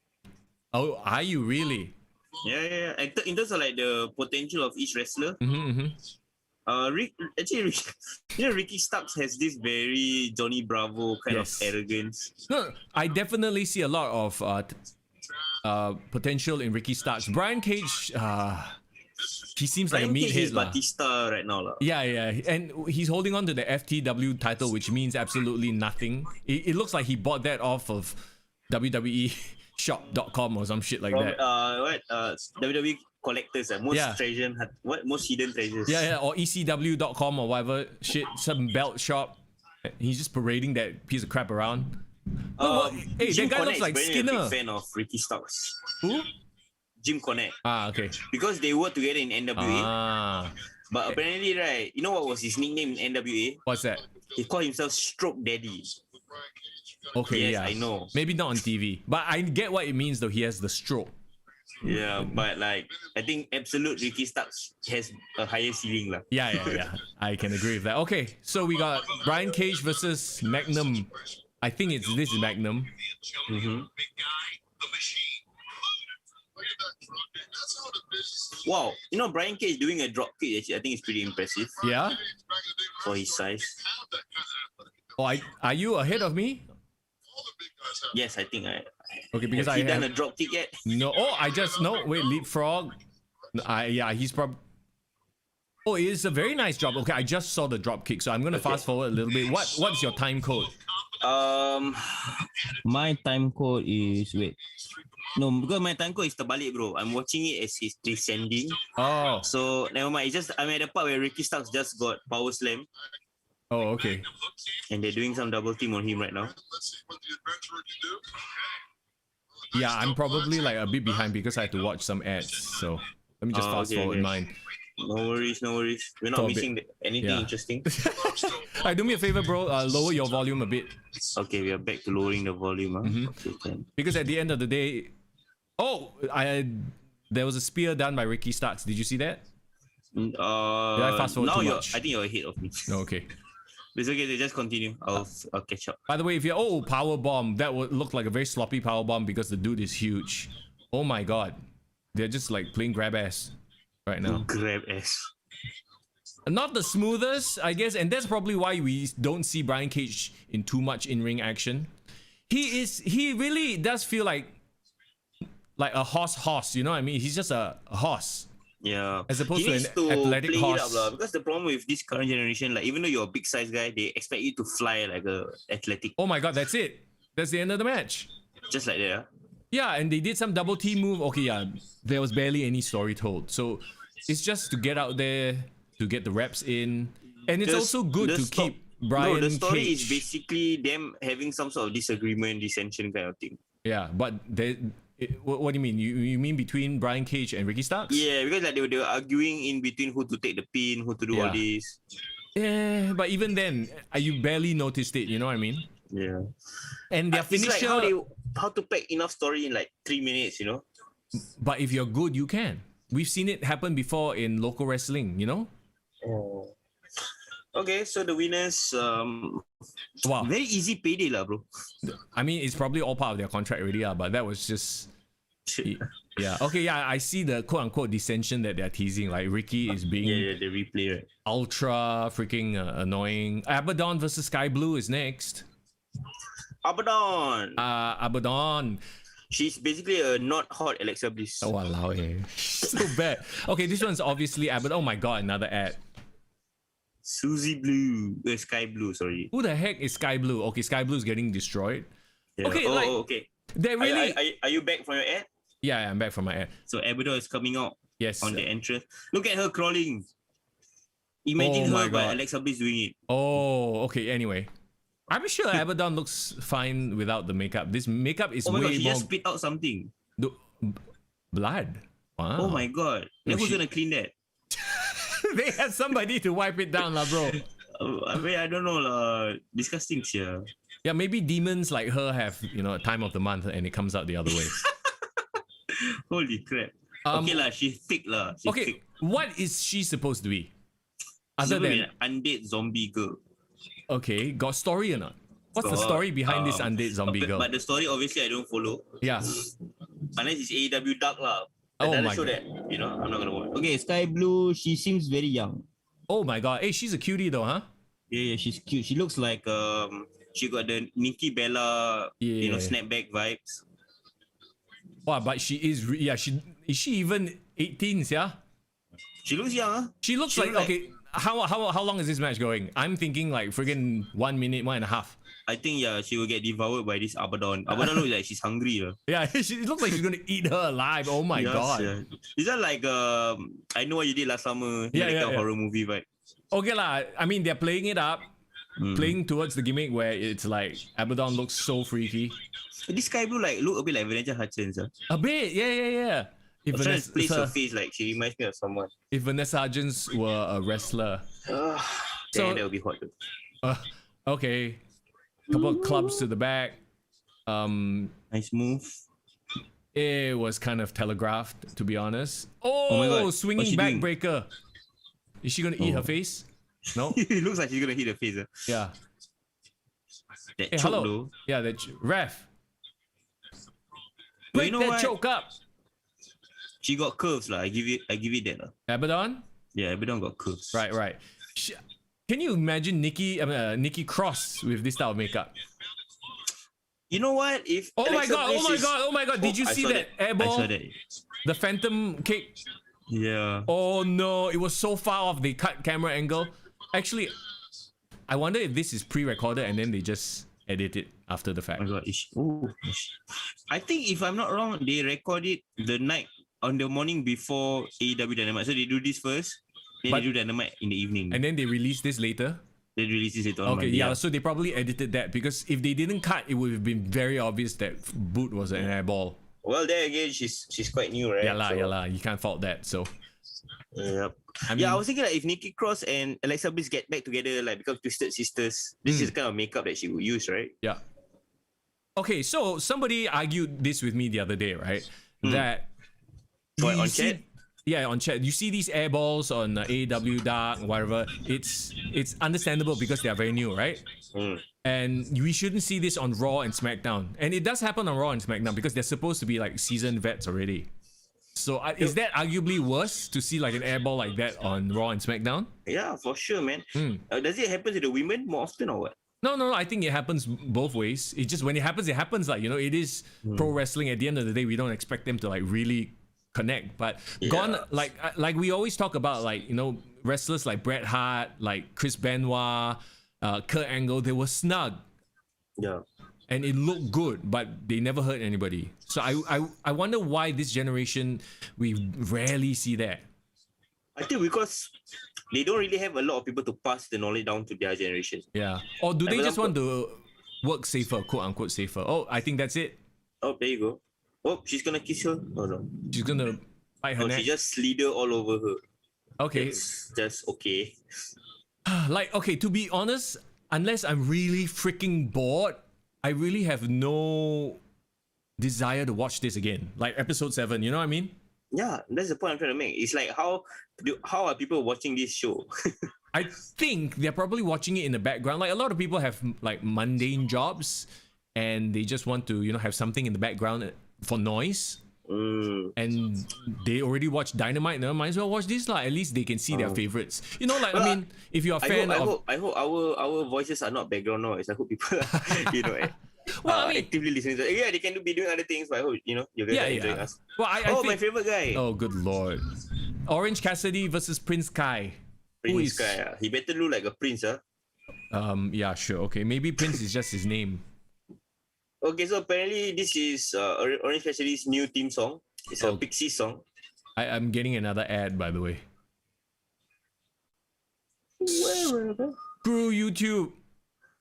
Oh, are you really? Yeah. In terms of like the potential of each wrestler. Ricky Starks has this very Johnny Bravo kind of arrogance. No, I definitely see a lot of potential in Ricky Starks. Brian Cage, he seems like a meathead. He's Batista right now. Yeah, and he's holding on to the FTW title, which means absolutely nothing. It looks like he bought that off of WWE shop.com or some shit like that. WWE collectors, most hidden treasures. Yeah, or ECW.com or whatever shit, some belt shop. He's just parading that piece of crap around. Hey, that guy looks like Skinner. I'm a big fan of Ricky Starks. Who? Jim Cornette. Okay. Because they worked together in NWA. But apparently, right, you know what was his nickname in NWA? What's that? He called himself Stroke Daddy. Okay, yes, I know. Maybe not on TV. But I get what it means though. He has the stroke. Yeah, but like, I think absolute Ricky Starks has a higher ceiling lah. Yeah. I can agree with that. Okay, so we got Brian Cage versus Magnum. I think this is Magnum. Wow, Brian Cage doing a drop kick, actually, I think it's pretty impressive. Yeah? For his size. Oh, are you ahead of me? Yes, I think I Okay, because Has he I done have a drop kick yet? no. Oh, I just no. Wait, leapfrog. Yeah, he's probably. Oh, it's a very nice drop. Okay, I just saw the drop kick, so I'm gonna fast forward a little bit. What's your time code? My time code is No, because my time code is terbalik, bro. I'm watching it as he's descending. Oh. So never mind. It's just I'm at the part where Ricky Starks just got power slam. Oh, okay. And they're doing some double team on him right now. Yeah, I'm probably like a bit behind because I had to watch some ads. So let me just fast forward mine. No worries. We're not missing anything interesting. Alright, do me a favor, bro. Lower your volume a bit. Okay, we are back to lowering the volume. Huh? Okay, Because at the end of the day, there was a spear done by Ricky Starks. Did you see that? Did I fast forward now too much? I think you're ahead of me. No, okay. It's okay. Just continue. I'll catch up. By the way, if you're power bomb, that would look like a very sloppy power bomb because the dude is huge. Oh my god, they're just like playing grab ass right now. Grab ass. Not the smoothest, I guess, and that's probably why we don't see Brian Cage in too much in-ring action. He really does feel like a horse. You know what I mean? He's just a horse. Yeah, as opposed he to needs an athletic play horse. it up, because the problem with this current generation, like even though you're a big size guy, they expect you to fly like a athletic. Oh my god, that's it. That's the end of the match. Just like that. Huh? Yeah, and they did some double team move. Okay, yeah, there was barely any story told. So it's just to get out there, to get the reps in, and it's also good to keep Brian. No, the story Cage. is basically them having some sort of disagreement, dissension kind of thing. Yeah, but what do you mean? You mean between Brian Cage and Ricky Starks? Yeah, because like they were arguing in between who to take the pin, who to do all this. Yeah, but even then, you barely noticed it. You know what I mean? Yeah. And their It's finisher. like how to pack enough story in like 3 minutes, you know? But if you're good, you can. We've seen it happen before in local wrestling. You know? Oh. Okay, so the winners, wow, very easy payday lah, bro. I mean, it's probably all part of their contract already, but that was just, yeah. Okay, yeah, I see the quote-unquote dissension that they're teasing. Like Ricky is being the replay, right? ultra freaking annoying. Abaddon versus Sky Blue is next. Abaddon. Abaddon. She's basically a not hot Alexa Bliss. Oh, wow, so bad. Okay, this one's obviously Abaddon. Oh my god, another ad. Susie Blue, Sky Blue, sorry. Who the heck is Sky Blue? Okay, Sky Blue is getting destroyed. Yeah. Okay, okay. They really. Are you back from your ad? Yeah, I'm back from my ad. So Abaddon is coming out. Yes. On the entrance. Look at her crawling. Imagine her, but Alexa Bliss doing it. Oh, okay. Anyway, I'm sure Abaddon looks fine without the makeup. This makeup is way my god, she more. just spit out something. Blood. Wow. Oh my god. Then who's gonna clean that? They had somebody to wipe it down, bro. I mean, I don't know, disgusting, yeah. Yeah, maybe demons like her have, a time of the month and it comes out the other way. Holy crap. Okay, she's thick, Okay, thick. what is she supposed to be? She's Other than an undead zombie girl. Okay, got story or not? What's the story behind this undead zombie girl? But the story, obviously, I don't follow. Yeah. Unless it's AEW Dark, lah. Oh Another my show god. that, I'm not gonna watch. Okay, Sky Blue, she seems very young. Oh my god. Hey, she's a cutie though, huh? Yeah, she's cute. She looks like she got the Nikki Bella, snapback vibes. Wow, but she is is she even 18, yeah? She looks young, huh? She looks like okay. How long is this match going? I'm thinking like friggin' 1 minute, 1.5. I think she will get devoured by this Abaddon. Abaddon looks like she's hungry. Yeah, it looks like she's gonna eat her alive. Oh my god. Yeah. Is that like I Know What You Did Last Summer? Horror movie vibe. Okay lah. I mean they're playing it up, playing towards the gimmick where it's like Abaddon looks so freaky. This Sky Blue look a bit like Vanessa Hudgens. A bit, yeah. If I'm trying to place her face like she reminds me of someone. If Vanessa Hudgens were a wrestler, that would be hot. Okay. Couple of clubs to the back. Nice move. It was kind of telegraphed, to be honest. Oh my god. Swinging back breaker. Is she gonna eat her face? No. It looks like she's gonna hit her face. Yeah. That Hey, choke hello. though. Yeah, ref. Break that choke up. She got curves lah. I give it that lah. Abaddon? Yeah, Abaddon got curves. Right. Can you imagine Nikki Cross with this style of makeup? You know what? If Oh my Alexa god! Bliss Oh my is- god! Oh my god! Did Oh, you I see saw that air I ball? saw that. The phantom kick. Yeah. Oh no! It was so far off. They cut camera angle. Actually, I wonder if this is pre-recorded and then they just edit it after the fact. Oh my god. I think if I'm not wrong, they record it the night on the morning before AEW Dynamite. So they do this first, then But- they do Dynamite in the evening. And then they release this later. They release this later on Okay, Monday. yeah. So they probably edited that because if they didn't cut, it would have been very obvious that Boot was an air ball. Well, there again, she's quite new, right? Yeah lah. You can't fault that. So Yep. I mean, Yeah, I was thinking like if Nikki Cross and Alexa Bliss get back together, like become Twisted Sisters, this is the kind of makeup that she would use, right? yeah. Okay, so somebody argued this with me the other day, right? That What, you on see- chat? Yeah, on chat. You see these air balls on AEW Dark, whatever. It's understandable because they are very new, right? And we shouldn't see this on Raw and SmackDown. And it does happen on Raw and SmackDown because they're supposed to be like seasoned vets already. So is that arguably worse to see like an air ball like that on Raw and SmackDown? Yeah, for sure, man. Does it happen to the women more often or what? No. I think it happens both ways. It just when it happens. Like, you know, it is pro wrestling. At the end of the day, we don't expect them to like really connect. But gone like we always talk about, like, you know, wrestlers like Bret Hart, like Chris Benoit, Kurt Angle. They were snug. Yeah. And it looked good, but they never hurt anybody. So I wonder why this generation we rarely see that. I think because they don't really have a lot of people to pass the knowledge down to their generation. Yeah. Or do they Like, just want to work safer, quote unquote safer? Oh, I think that's it. Oh, there you go. Oh, she's gonna kiss her? Oh no. She's gonna bite her Oh, neck. she just slither all over her. Okay. It's just okay. Like, okay, to be honest, unless I'm really freaking bored, I really have no desire to watch this again. Like episode 7, you know what I mean? Yeah, that's the point I'm trying to make. It's like how are people watching this show? I think they're probably watching it in the background. Like a lot of people have like mundane jobs and they just want to, you know, have something in the background for noise. And they already watched Dynamite, no, might as well watch this lah. At least they can see their favorites. You know, like, I mean, if you're a fan of... I hope our voices are not background noise. I hope people are, you know, Well, I mean- actively listening to it. Yeah, they can be doing other things, but I hope, you know, you guys are enjoying us. Well, I Oh, think... my favorite guy. Oh, good lord. Orange Cassidy versus Prince Kai. Who Prince is- guy. He better look like a prince, huh? Yeah, sure. Okay, maybe Prince is just his name. Okay, so apparently this is Orange Cassidy's new theme song. It's a Pixie song. I'm getting another ad, by the way. Screw YouTube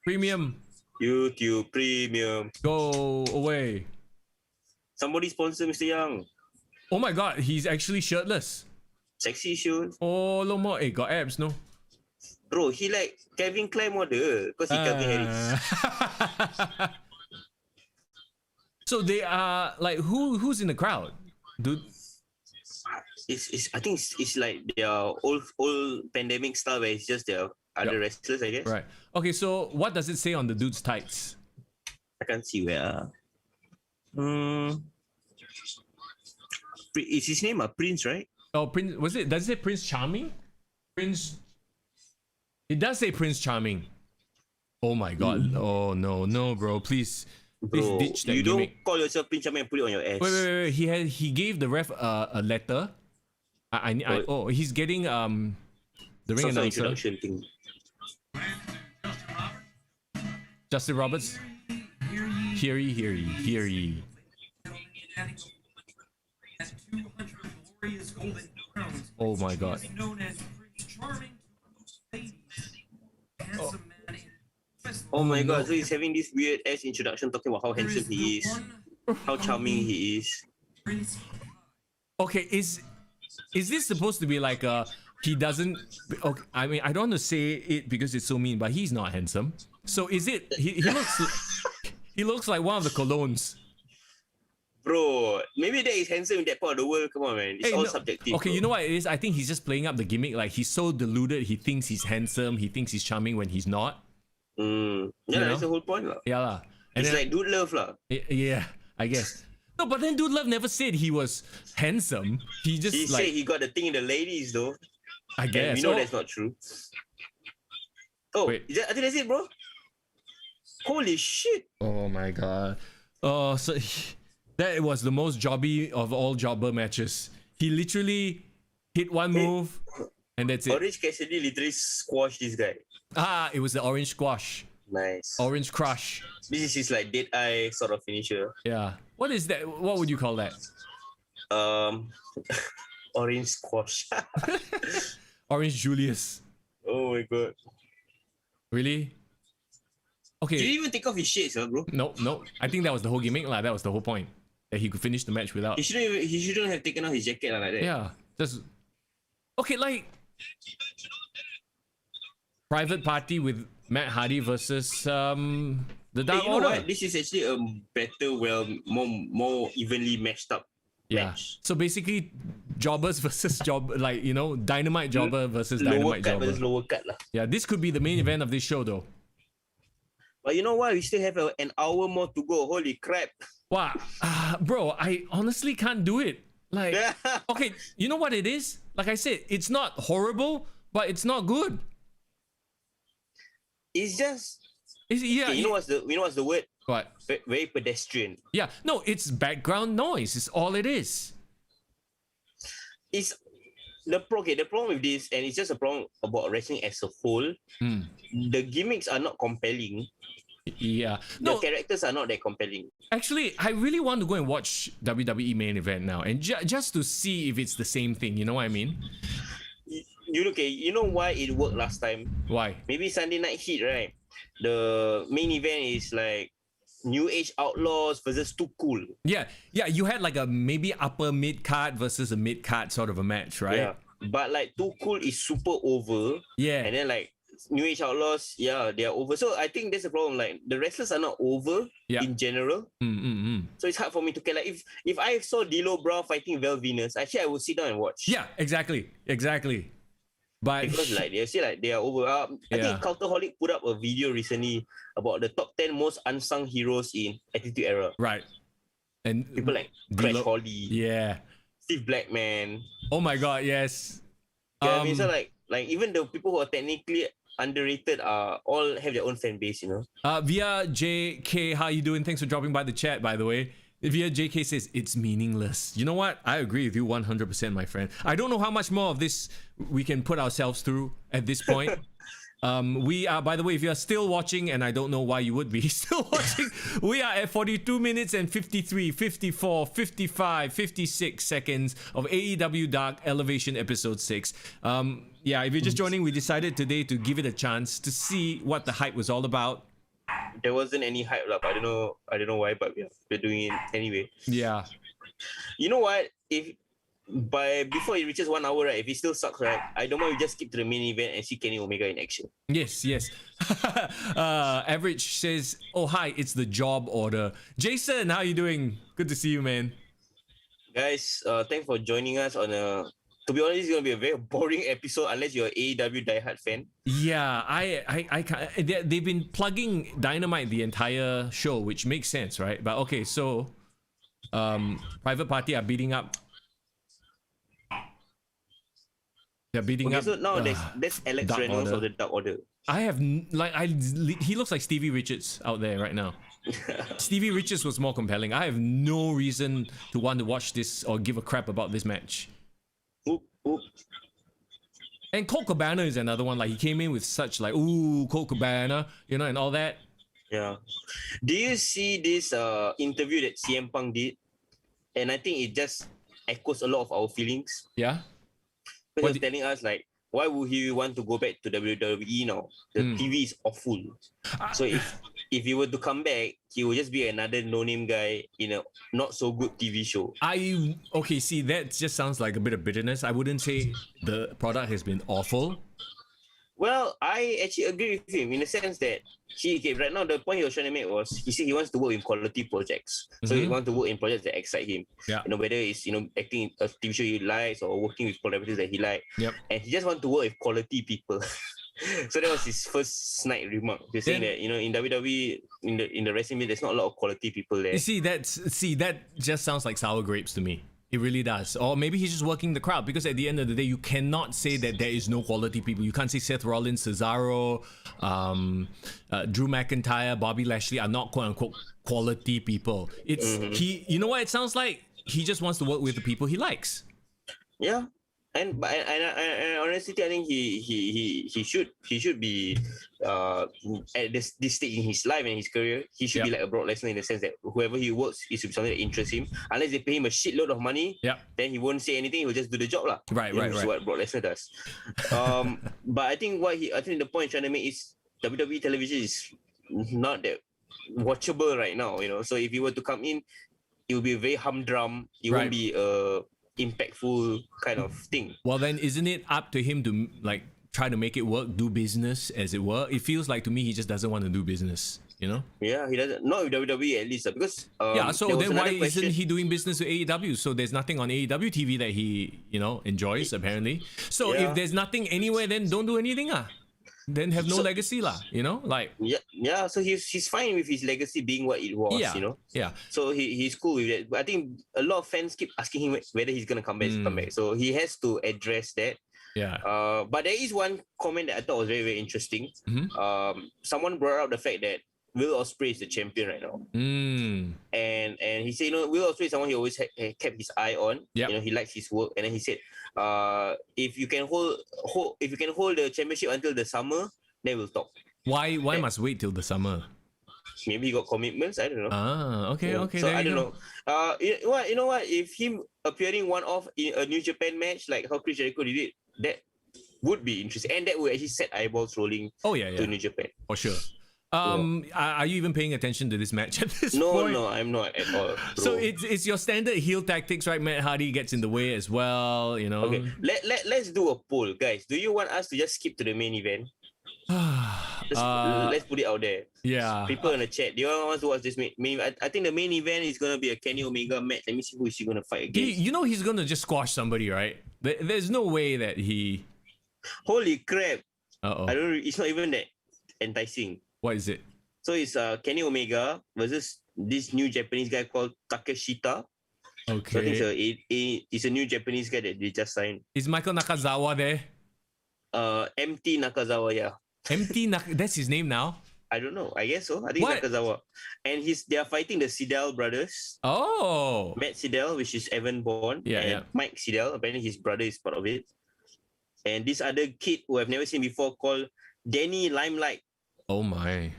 Premium. YouTube Premium. Go away. Somebody sponsor Mr. Young. Oh my god, he's actually shirtless. Sexy shoes. Oh, no more. Hey, got abs, no? Bro, he like Kevin Klein model because he Calvin Harris. So they are like who's in the crowd? Dude. I think it's like their old pandemic style where it's just their other wrestlers, I guess. Right. Okay, so what does it say on the dude's tights? I can't see where. Is his name a Prince, right? Oh, Prince, was it? Does it say Prince Charming? Prince. It does say Prince Charming. Oh my god. Oh no, bro. Please Bro, ditch that you gimmick. don't call yourself Prince Charming and put it on your ass. Wait. He gave the ref a letter. He's getting the ring Some sort of announcer. introduction thing. Justin Roberts. Hear ye. Oh my god. Oh my god, so he's having this weird ass introduction talking about how handsome he is, how charming he is. Okay, is this supposed to be like he doesn't? Okay, I mean, I don't want to say it because it's so mean, but he's not handsome. So is it? He looks he looks like one of the Colognes. Bro, maybe that is handsome in that part of the world. Come on, man. It's all subjective. Okay, bro. you know what it is? I think he's just playing up the gimmick. Like he's so deluded, he thinks he's handsome, he thinks he's charming when he's not. Yeah, that's the whole point. La. Yeah, lah. And It's then- like dude love. La. Yeah, I guess. No, but then Dude Love never said he was handsome. He just He like said he got the thing in the ladies, though. I And guess. we know Oh, that's not true. Oh, Wait. I think that's it, bro. Holy shit! Oh my god. So that was the most jobby of all jobber matches. He literally hit one move and that's it. Orange Cassidy literally squashed this guy. It was the orange squash. Nice. Orange crush. This is his like dead eye sort of finisher. Yeah. What is that? What would you call that? Orange squash. Orange Julius. Oh my god. Really? Okay. Did you even take off his shades, bro? No. I think that was the whole gimmick, lah. That was the whole point. That he could finish the match without. He shouldn't have taken off his jacket like that. Yeah. Just okay, like private party with Matt Hardy versus the Dark Hey, you know Order. what? This is actually a better, more evenly matched up match. So basically, jobbers versus dynamite jobber versus Lower dynamite cut jobber. versus lower cut lah. Yeah, this could be the main event of this show, though. But you know what? We still have an hour more to go. Holy crap! Wow, bro, I honestly can't do it. Like, okay, you know what it is? Like I said, it's not horrible, but it's not good. It's just. Yeah. Okay, you know what's the word? What? Very pedestrian. Yeah. No, it's background noise. It's all it is. It's the problem with this, and it's just a problem about wrestling as a whole. The gimmicks are not compelling. Yeah. The characters are not that compelling. Actually, I really want to go and watch WWE main event now, and just to see if it's the same thing. You know what I mean? You know why it worked last time? Why? Maybe Sunday Night Heat, right? The main event is like New Age Outlaws versus Too Cool. Yeah. You had like a maybe upper mid card versus a mid card sort of a match, right? Yeah. But like Too Cool is super over. Yeah. And then like New Age Outlaws, yeah, they are over. So I think that's the problem. Like the wrestlers are not over in general. So it's hard for me to care. Like if I saw D'Lo Brown fighting Val Venus, actually I would sit down and watch. Yeah, exactly. But because like they say like they are over. I think Cultaholic put up a video recently about the top 10 most unsung heroes in Attitude Era. Right. And people like Crash Holly. Yeah. Steve Blackman. Oh my god, yes. I mean, so like even the people who are technically underrated are all have their own fan base, you know. Via JK, how you doing? Thanks for dropping by the chat, by the way. Via JK says it's meaningless. You know what? I agree with you 100%, my friend. I don't know how much more of this we can put ourselves through at this point. We are, by the way, if you are still watching, and I don't know why you would be still watching, we are at 42 minutes and 53, 54, 55, 56 seconds of AEW Dark Elevation Episode 6. Yeah, if you're just joining, we decided today to give it a chance to see what the hype was all about. There wasn't any hype, but I don't know why, but we're doing it anyway. Yeah. You know what? Before it reaches 1 hour, right? If it still sucks, right? I don't mind we just skip to the main event and see Kenny Omega in action. Yes. Average says, "Oh hi, it's the job order." Jason, how you doing? Good to see you, man. Guys, thanks for joining us on a. To be honest, it's gonna be a very boring episode unless you're an AEW diehard fan. Yeah, I can't. They've been plugging Dynamite the entire show, which makes sense, right? But okay, so Private Party are beating up. They're beating up. So now there's Alex Dark Reynolds Order. of the Dark Order. He looks like Stevie Richards out there right now. Stevie Richards was more compelling. I have no reason to want to watch this or give a crap about this match. Oop. And Colt Cabana is another one. Like he came in with such like, ooh, Colt Cabana, you know, and all that. Yeah. Do you see this interview that CM Punk did? And I think it just echoes a lot of our feelings. Yeah. Because he was telling us like, why would he want to go back to WWE now? The TV is awful. So if he were to come back, he would just be another no-name guy in a not so good TV show. See, that just sounds like a bit of bitterness. I wouldn't say the product has been awful. Well, I actually agree with him in the sense that right now the point he was trying to make was he said he wants to work in quality projects. So he wants to work in projects that excite him. Yeah. You know, whether it's acting in a TV show he likes or working with collaborators that he likes. Yep. And he just wants to work with quality people. So that was his first snide remark. He's saying that in WWE in the wrestling, there's not a lot of quality people there. You see that just sounds like sour grapes to me. It really does. Or maybe he's just working the crowd, because at the end of the day, you cannot say that there is no quality people. You can't say Seth Rollins, Cesaro, Drew McIntyre, Bobby Lashley are not quote unquote quality people. It's you know what it sounds like? He just wants to work with the people he likes. Yeah. And honestly, I think he should be at this stage in his life and his career. He should be like a Brock Lesnar in the sense that whoever he works, it should be something that interests him. Unless they pay him a shitload of money, then he won't say anything. He will just do the job, lah. Right. Which is what Brock Lesnar does. But I think the point he's trying to make is WWE television is not that watchable right now. So if he were to come in, it will be a very humdrum. It won't be a impactful kind of thing. Well, then isn't it up to him to like try to make it work, do business as it were? It feels like to me he just doesn't want to do business, Yeah, he doesn't. Not with WWE at least, because so then why isn't he doing business with AEW? So there's nothing on AEW TV that he enjoys apparently. So if there's nothing anywhere, then don't do anything then have no legacy lah, So he's fine with his legacy being what it was, So he's cool with that. But I think a lot of fans keep asking him whether he's gonna come back. So he has to address that. But there is one comment that I thought was very, very interesting. Someone brought up the fact that Will Ospreay is the champion right now. And he said, Will Ospreay is someone he always kept his eye on. He likes his work. And then he said, if you can hold the championship until the summer, then we'll talk. Why must wait till the summer? Maybe he got commitments. I don't know. Okay. So I don't know. You know what? If him appearing one-off in a New Japan match, like how Chris Jericho did it, that would be interesting, and that would actually set eyeballs rolling. To New Japan for sure. Are you even paying attention to this match at this point? No, I'm not at all. Bro. So it's your standard heel tactics, right? Matt Hardy gets in the way as well, Okay, let's do a poll, guys. Do you want us to just skip to the main event? Let's put it out there. Yeah. People in the chat, do you want to watch this main? I think the main event is gonna be a Kenny Omega match. Let me see who is he gonna fight against. He's gonna just squash somebody, right? There's no way that he. Holy crap! Uh-oh. I don't. It's not even that enticing. What is it? So it's Kenny Omega versus this new Japanese guy called Takeshita. Okay. So I think it's a new Japanese guy that they just signed. Is Michael Nakazawa there? MT Nakazawa, yeah. That's his name now? I don't know. I guess so. I think Nakazawa. And they are fighting the Sydal brothers. Oh. Matt Sydal, which is Evan Bourne. And Mike Sydal. Apparently his brother is part of it. And this other kid who I've never seen before called Danny Limelight. Oh my.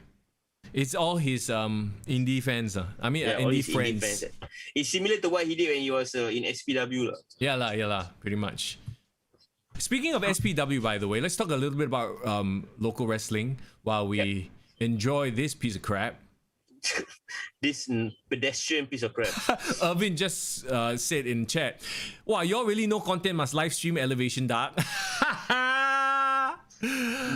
It's all his indie fans. I mean, indie friends. Indie fans. It's similar to what he did when he was in SPW. Yeah lah, pretty much. Speaking of SPW, by the way, let's talk a little bit about local wrestling while we enjoy this piece of crap. This pedestrian piece of crap. Irvin just said in chat, wow, y'all really no content, must live stream Elevation Dark.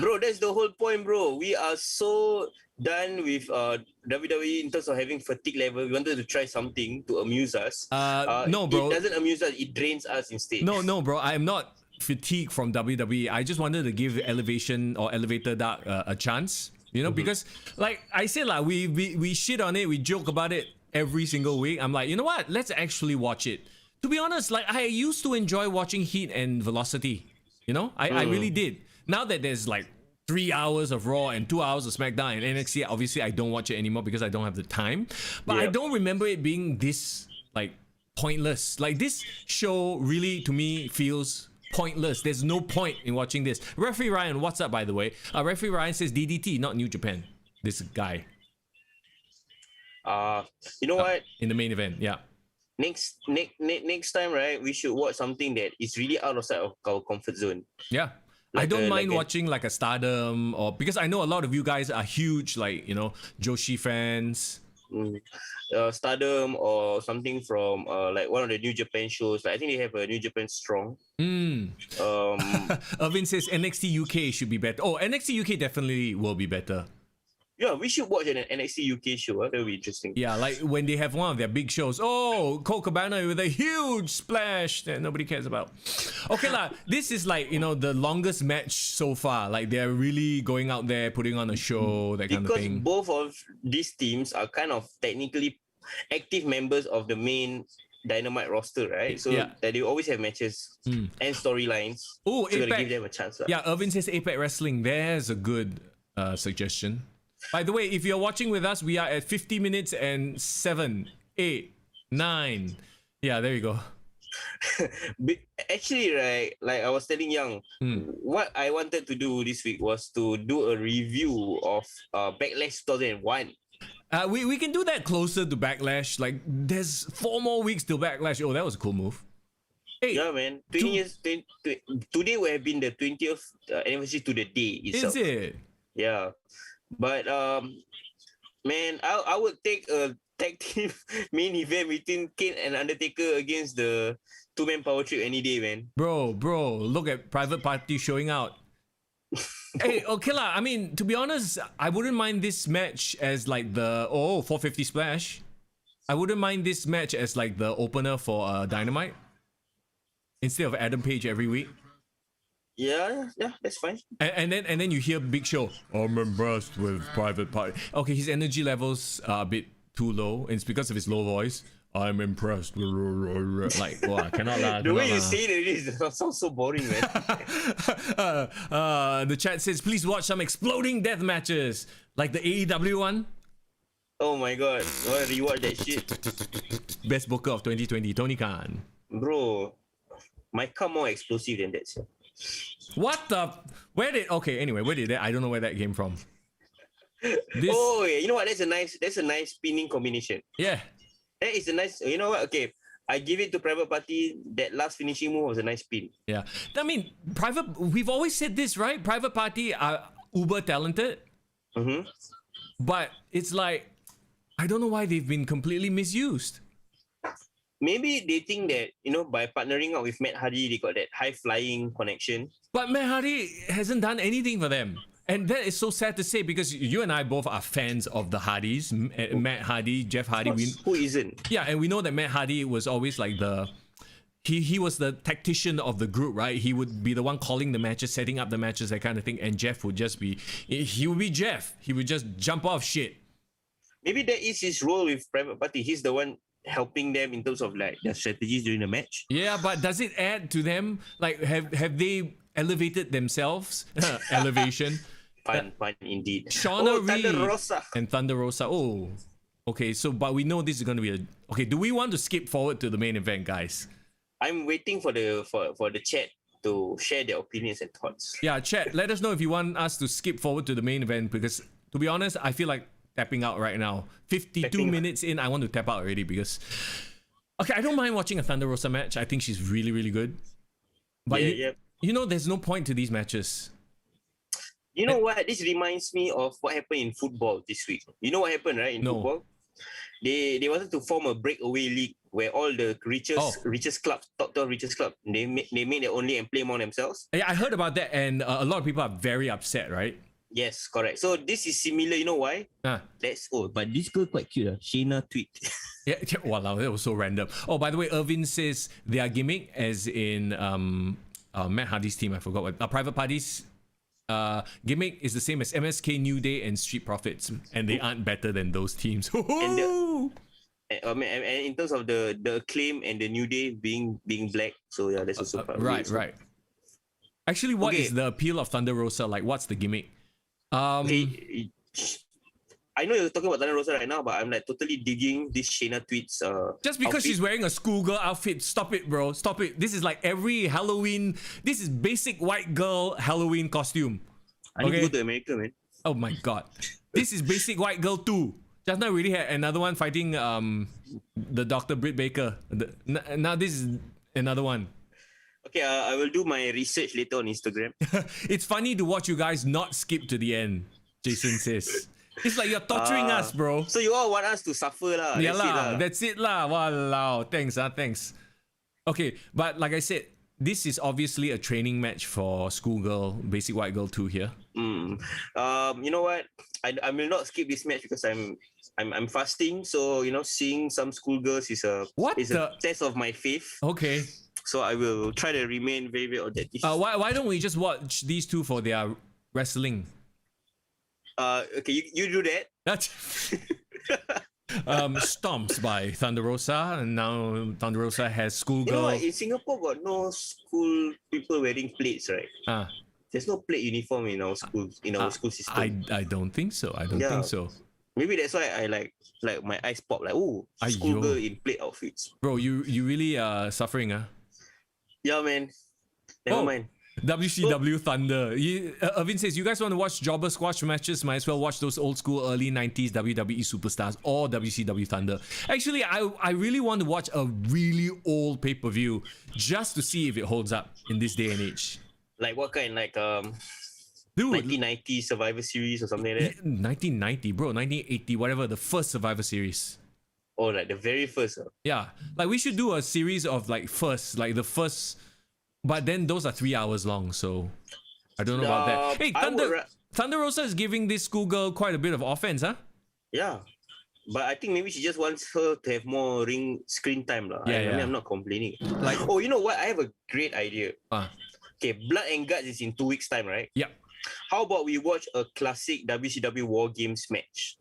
Bro, that's the whole point, bro. We are so done with WWE in terms of having fatigue level. We wanted to try something to amuse us. No, bro. It doesn't amuse us. It drains us instead. No, bro. I'm not fatigued from WWE. I just wanted to give Elevation or Elevator Dark a chance. Because like I said, like we shit on it. We joke about it every single week. I'm like, you know what? Let's actually watch it. To be honest, like I used to enjoy watching Heat and Velocity. I really did. Now that there's like 3 hours of Raw and 2 hours of SmackDown and NXT, obviously I don't watch it anymore because I don't have the time. But I don't remember it being this like pointless. Like this show really to me feels pointless. There's no point in watching this. Referee Ryan, what's up by the way? Referee Ryan says DDT, not New Japan. This guy. You know what? In the main event, yeah. Next time, right? We should watch something that is really outside of our comfort zone. Yeah. I don't mind watching like a Stardom or because I know a lot of you guys are huge like Joshi fans. Stardom or something from like one of the New Japan shows. Like I think they have a New Japan Strong. Irvin says NXT UK should be better. Oh, NXT UK definitely will be better. Yeah, we should watch an NXT UK show. That would be interesting. Yeah, like when they have one of their big shows. Oh, Colt Cabana with a huge splash that nobody cares about. Okay, lah. This is like, the longest match so far. Like they're really going out there, putting on a show, that kind of thing. Because both of these teams are kind of technically active members of the main Dynamite roster, right? So Yeah. that they always have matches and storylines. Oh, so you gotta Apex. give them a chance. Yeah, Irvin says Apex Wrestling. There's a good suggestion. By the way, if you're watching with us, we are at 50 minutes and 7, 8, 9. Yeah, there you go. But actually, right, like I was telling Young, what I wanted to do this week was to do a review of Backlash 2001. We can do that closer to Backlash. Like, there's 4 more weeks till Backlash. Oh, that was a cool move. Hey, Yeah, man. 20 years. Today would have been the 20th anniversary to the day itself. is it? Yeah, but man, I would take a tag team main event between Kane and Undertaker against the 2-man power trip any day, man. Bro, look at Private Party showing out. Hey, okay lah. I mean, to be honest, I wouldn't mind this match as like the 450 splash. I wouldn't mind this match as like the opener for Dynamite instead of Adam Page every week. Yeah, that's fine. And then you hear Big Show. I'm impressed with Private Party. Okay, his energy levels are a bit too low. It's because of his low voice. I'm impressed. Like, wow, I cannot laugh. The way you say it sounds so boring, man. The chat says, please watch some exploding death matches, like the AEW one. Oh my god, I want to rewatch that shit. Best booker of 2020, Tony Khan. Bro, my car more explosive than that. Sir. What the? Where did that? I don't know where that came from. This, Oh, yeah, you know what? That's a nice spinning combination. yeah. That is a nice. You know what? Okay, I give it to Private Party. That last finishing move was a nice spin. Yeah. I mean, we've always said this, right? Private Party are uber talented. Mm-hmm. But it's like, I don't know why they've been completely misused. Maybe they think that, by partnering up with Matt Hardy, they got that high flying connection. But Matt Hardy hasn't done anything for them. And that is so sad to say because you and I both are fans of the Hardys. Matt Hardy, Jeff Hardy. Who isn't? Yeah, and we know that Matt Hardy was always like he was the tactician of the group, right? He would be the one calling the matches, setting up the matches, that kind of thing. And Jeff would just be, he would be Jeff. He would just jump off shit. Maybe that is his role with Private Party. He's the one helping them in terms of like their strategies during the match. Yeah, but does it add to them? Like, have they elevated themselves? Elevation. Fun indeed. Shauna Reed Thunder Rosa. and Thunder Rosa. Oh, okay. So, but we know this is going to be okay. Do we want to skip forward to the main event, guys? I'm waiting for the chat to share their opinions and thoughts. Yeah, chat. Let us know if you want us to skip forward to the main event because, to be honest, I feel like tapping out right now. 52 minutes in, I want to tap out already because, okay, I don't mind watching a Thunder Rosa match. I think she's really, really good. But you know, there's no point to these matches. You know what? This reminds me of what happened in football this week. You know what happened, right? In football, they wanted to form a breakaway league where all the richest clubs, top 12 richest club, they made their only and play among themselves. Yeah, I heard about that, and a lot of people are very upset, right? Yes, correct. So this is similar. You know why? But this girl quite cute. Shayna Tweet. Yeah, wow, that was so random. Oh, by the way, Irvin says their gimmick, as in Matt Hardy's team, I forgot what. Private Party's gimmick is the same as MSK, New Day, and Street Profits, and they aren't better than those teams. And in terms of the Acclaim and the New Day being black, so yeah, that's also right. Actually, what is the appeal of Thunder Rosa? Like, what's the gimmick? Okay, I know you're talking about Thunder Rosa right now, but I'm like totally digging this Shayna Tweet's just because she's wearing a schoolgirl outfit. Stop it, bro. Stop it. This is like every Halloween. This is basic white girl Halloween costume. I need to go to America, man. Oh my god. This is basic white girl too. Just now we already had another one fighting the Dr. Brit Baker. Now this is another one. Okay, I will do my research later on Instagram. It's funny to watch you guys not skip to the end, Jason says. It's like you're torturing us, bro. So you all want us to suffer lah. Yeah lah, that's it lah. Walao, thanks. Okay, but like I said, this is obviously a training match for Schoolgirl, Basic White Girl 2 here. You know what? I will not skip this match because I'm fasting. So seeing some schoolgirls is a test of my faith. Okay. So I will try to remain very, very objective. Why don't we just watch these two for their wrestling? Okay, you do that. Stomps by Thunder Rosa, and now Thunder Rosa has You know what? Schoolgirl. In Singapore, got no school people wearing plates, right? Ah, There's no plate uniform in our schools, in our school system. I don't think so. I don't Yeah. think so. Maybe that's why I like my eyes pop like, oh, Aiyo. schoolgirl in plate outfits. Bro, you really suffering, huh? Yeah, man. Never Oh. mind. WCW Thunder. Irvin says, you guys want to watch jobber squash matches? Might as well watch those old school early 90s WWE superstars or WCW Thunder. Actually, I really want to watch a really old pay-per-view just to see if it holds up in this day and age. Like what kind? Like Dude, 1990 Survivor Series or something like that? 1990, bro, 1980, whatever, the first Survivor Series. Oh, like the very first. Yeah, like we should do a series of like the first, but then those are 3 hours long, so I don't know about that. Hey, Thunder Rosa is giving this schoolgirl quite a bit of offense, huh? Yeah. But I think maybe she just wants her to have more ring screen time. Yeah, I mean, yeah. I'm not complaining. Like, Oh, you know what? I have a great idea. uh, Okay, Blood and Guts is in 2 weeks' time, right? yeah. How about we watch a classic WCW War Games match?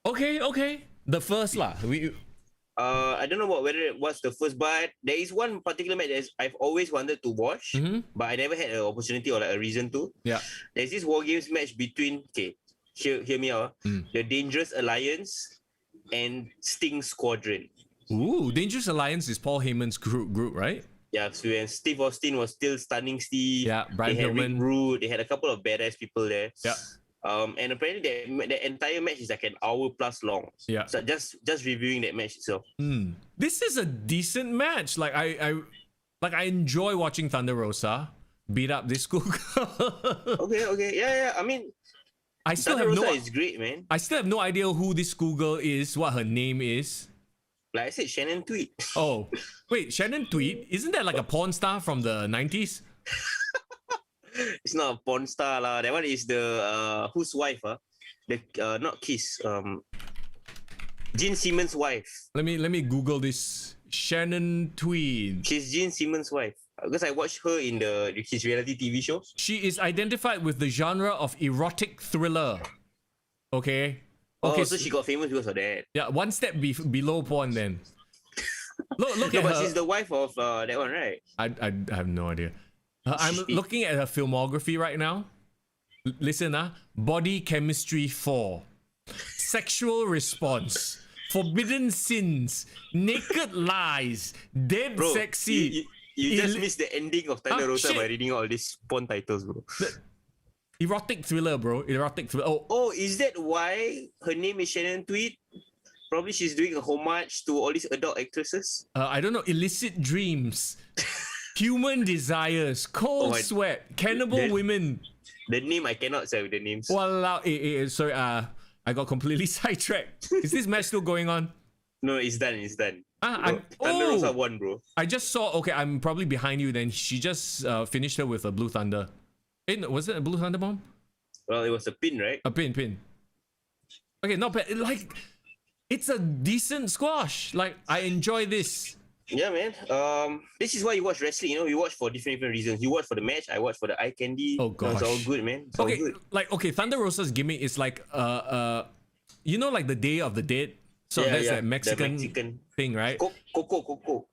Okay. The first lah. I don't know what's the first, but there is one particular match that I've always wanted to watch, but I never had an opportunity or like a reason to. Yeah. There's this War Games match between, hear me out, the Dangerous Alliance and Sting Squadron. Ooh, Dangerous Alliance is Paul Heyman's group, right? Yeah, so when Steve Austin was still stunning Steve. Yeah, Brian they had Rick Pillman. Rude, they had a couple of badass people there. Yeah. And apparently the entire match is like an hour plus long. Yeah. So just reviewing that match itself. This is a decent match. Like I enjoy watching Thunder Rosa beat up this schoolgirl. Okay. Yeah. I mean, I still Thunder have Rosa no is great, man. I still have no idea who this schoolgirl is, what her name is. Like I said, Shannon Tweet. Oh, wait, Shannon Tweet? Isn't that like a porn star from the 90s? It's not a porn star lah. That one is the whose wife? The not Kiss. Gene Simmons' wife. Let me Google this. Shannon Tweed. She's Gene Simmons' wife. Because I watched her in his reality TV shows. She is identified with the genre of erotic thriller. Okay. Okay. Oh, so she got famous because of that. Yeah, one step below porn then. Look No, at but her. she's the wife of that one, right? I have no idea. I'm looking at her filmography right now. Listen, Body Chemistry 4, Sexual Response, Forbidden Sins, Naked Lies, Dead Bro, Sexy. you just missed the ending of Thunder Rosa shit. by reading all these porn titles, bro. Erotic thriller, bro. Erotic thriller. Oh, is that why her name is Shannon Tweed? Probably she's doing a homage to all these adult actresses. I don't know. Illicit Dreams, Human Desires, Cold my- Sweat, Cannibal that- Women. The name I cannot say with the names. Walao. Sorry. I got completely sidetracked. Is this match still going on? No, it's done. Thunder Thunder Rosa won, bro. I just saw. Okay, I'm probably behind you. Then she just finished her with a Blue Thunder. Was it a Blue Thunder bomb? Well, it was a pin, right? A pin. Okay, not bad. Like, it's a decent squash. Like, I enjoy this. Yeah, man. This is why you watch wrestling. You know, you watch for different reasons. You watch for the match. I watch for the eye candy. Oh, gosh. It's all good, man. It's all Okay, good. okay. Thunder Rosa's gimmick is like you know, like the Day of the Dead. So Yeah, that's yeah, that the Mexican Mexican. thing, right? Coco.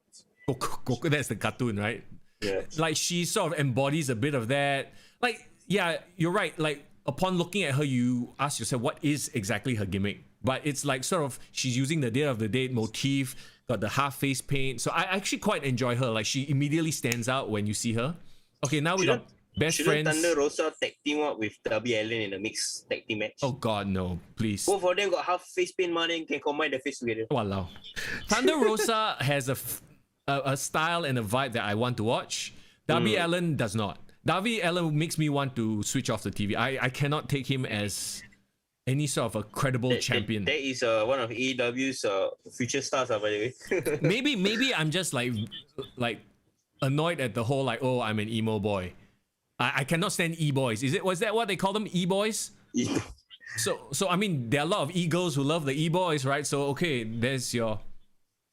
Coco, that's the cartoon, right? Yeah. Like she sort of embodies a bit of that. Like, yeah, you're right. Like upon looking at her, you ask yourself, what is exactly her gimmick? But it's like sort of she's using the Day of the Dead motif, got the half face paint. So I actually quite enjoy her. Like she immediately stands out when you see her. Okay, now we got best Shouldn't friends. Thunder Rosa tag team up with Darby Allin in a mixed tag team match? Oh God, no! Please. Both of them got half face paint money and can combine their face together. Walao. Thunder Rosa has a style and a vibe that I want to watch. Darby Allin does not. Darby Allin makes me want to switch off the TV. I cannot take him as any sort of a credible champion. That is one of AEW's future stars, by the way. maybe I'm just like annoyed at the whole like, oh, I'm an emo boy. I cannot stand e-boys. Was that what they call them? E-boys? So I mean, there are a lot of e-girls who love the e-boys, right? So okay, there's your,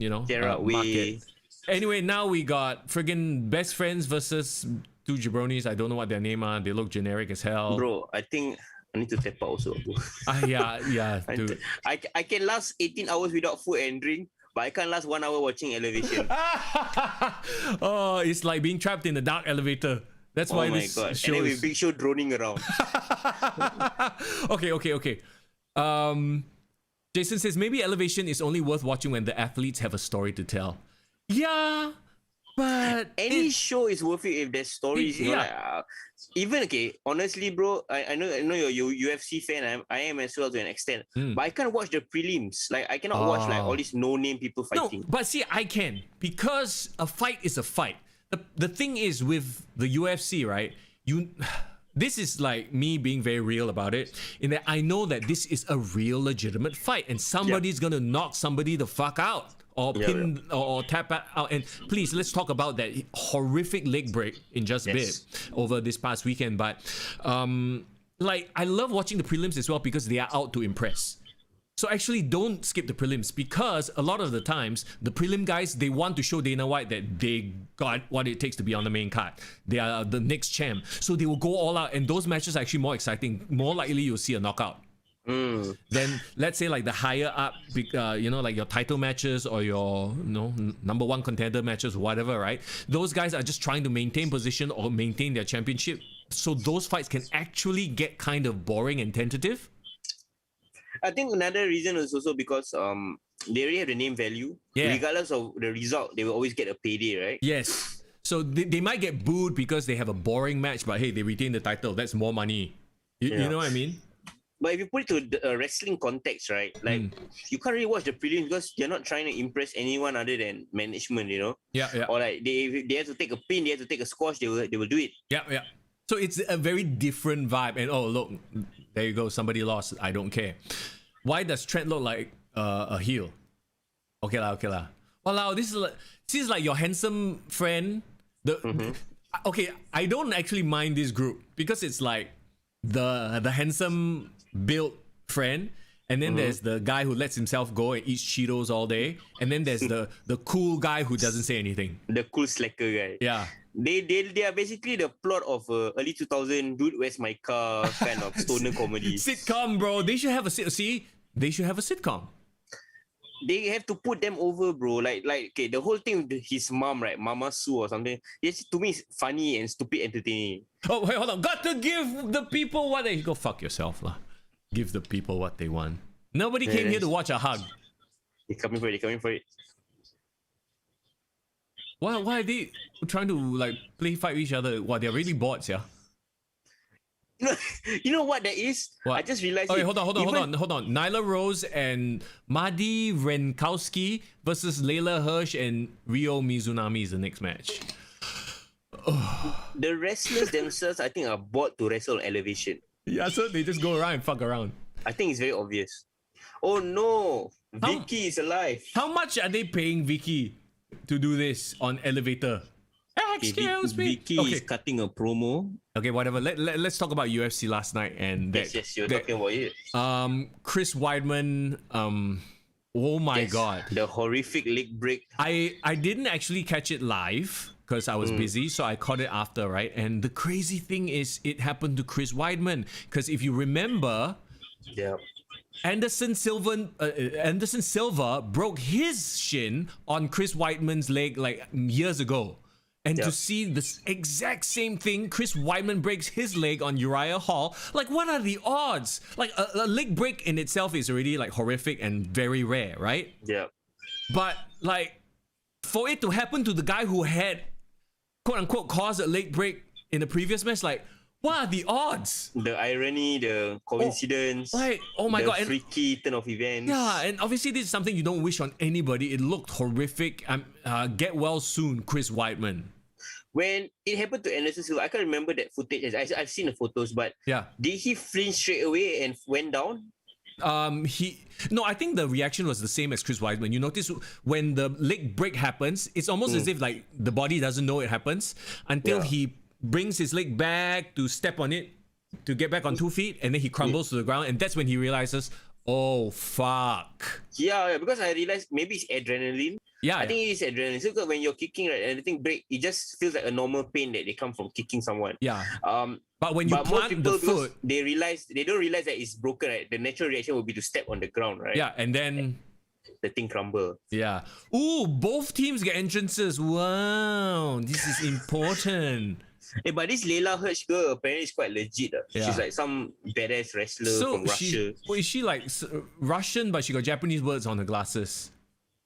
market. Anyway, now we got friggin' best friends versus two jabronis. I don't know what their name are. They look generic as hell. Bro, I think I need to tap out also. Yeah, dude. I can last 18 hours without food and drink, but I can't last 1 hour watching Elevation. Oh, it's like being trapped in the dark elevator. That's why this God. show And then is... with Big Show droning around. Okay. Jason says maybe Elevation is only worth watching when the athletes have a story to tell. Yeah, but Any show is worth it if there's stories. You know, like, even honestly, bro, I know you're UFC fan. I am as well to an extent, but I can't watch the prelims. Like I cannot watch like all these no-name people fighting. No, but see, I can, because a fight is a fight. The thing is with the UFC, right? This is like me being very real about it, in that I know that this is a real legitimate fight and somebody's gonna knock somebody the fuck out or pin or tap out. And please, let's talk about that horrific leg break in just a bit over this past weekend. But like, I love watching the prelims as well because they are out to impress. So actually don't skip the prelims, because a lot of the times the prelim guys, they want to show Dana White that they got what it takes to be on the main card. They are the next champ. So they will go all out, and those matches are actually more exciting. More likely you'll see a knockout. Then let's say like the higher up, like your title matches or your number one contender matches, whatever, right? Those guys are just trying to maintain position or maintain their championship. So those fights can actually get kind of boring and tentative. I think another reason is also because they already have the name value. Regardless of the result, they will always get a payday, right? Yes. So they might get booed because they have a boring match, but hey, they retain the title. That's more money. You know what I mean? But if you put it to the wrestling context, right? Like you can't really watch the prelims because they're not trying to impress anyone other than management, you know? Yeah. Or like they have to take a pin, they have to take a squash, they will do it. Yeah. So it's a very different vibe. And oh, look, there you go. Somebody lost. I don't care. Why does Trent look like a heel? Okay lah. Wow, this is like your handsome friend. Okay, I don't actually mind this group because it's like the handsome built friend, and then there's the guy who lets himself go and eats Cheetos all day, and then there's the cool guy who doesn't say anything. The cool slacker guy. Yeah. They are basically the plot of early 2000 Dude, Where's My Car kind of stoner comedy. Sitcom, bro. They should have a sitcom. They have to put them over, bro. Like okay, the whole thing with his mom, right? Mama Sue or something. Yes, to me, it's funny and stupid entertaining. Oh, wait, hold on. Got to give the people what they... Go fuck yourself, lah. Give the people what they want. Nobody came here to watch a hug. They're coming for it. Why are they trying to like play fight with each other? Wow, they're really bots, yeah. You know what that is? What? I just realized. Okay, hold on. Nyla Rose and Madi Renkowski versus Layla Hirsch and Ryo Mizunami is the next match. The wrestlers themselves, I think, are bought to wrestle on Elevation. Yeah, so they just go around and fuck around. I think it's very obvious. Oh no, Vicky is alive. How much are they paying Vicky to do this on Elevator? Excuse me. Vicky is cutting a promo. Okay, whatever. Let's talk about UFC last night and that. Yes, you're talking about it. Chris Weidman. Oh my god, the horrific leg break. I didn't actually catch it live because I was busy, so I caught it after, right? And the crazy thing is, it happened to Chris Weidman because if you remember, Anderson Silva broke his shin on Chris Weidman's leg like years ago. And to see this exact same thing, Chris Weidman breaks his leg on Uriah Hall. Like, what are the odds? Like, a leg break in itself is already like horrific and very rare, right? Yeah. But like, for it to happen to the guy who had, quote unquote, caused a leg break in the previous match, like, what are the odds? The irony, the coincidence, oh my god, the freaky turn of events. Yeah, and obviously this is something you don't wish on anybody. It looked horrific. Get well soon, Chris Weidman. When it happened to Anderson Silva, I can't remember that footage. I've seen the photos, but did he flinch straight away and went down? I think the reaction was the same as Chris Weidman. You notice when the leg break happens, it's almost as if like the body doesn't know it happens until he brings his leg back to step on it to get back on 2 feet, and then he crumbles to the ground, and that's when he realizes, Oh fuck. Yeah, because I realized maybe it's adrenaline. Yeah, I think it's adrenaline. So when you're kicking, right, and the thing break, it just feels like a normal pain that they come from kicking someone. yeah. Um, But when you but most plant people, the because foot, they don't realize that it's broken, right? The natural reaction would be to step on the ground, right? yeah, and then The thing crumble. yeah. Ooh, both teams get entrances. Wow, this is important. Hey, but this Layla Hirsch girl apparently is quite legit. Yeah. She's like some badass wrestler from Russia. Is she like Russian, but she got Japanese words on her glasses?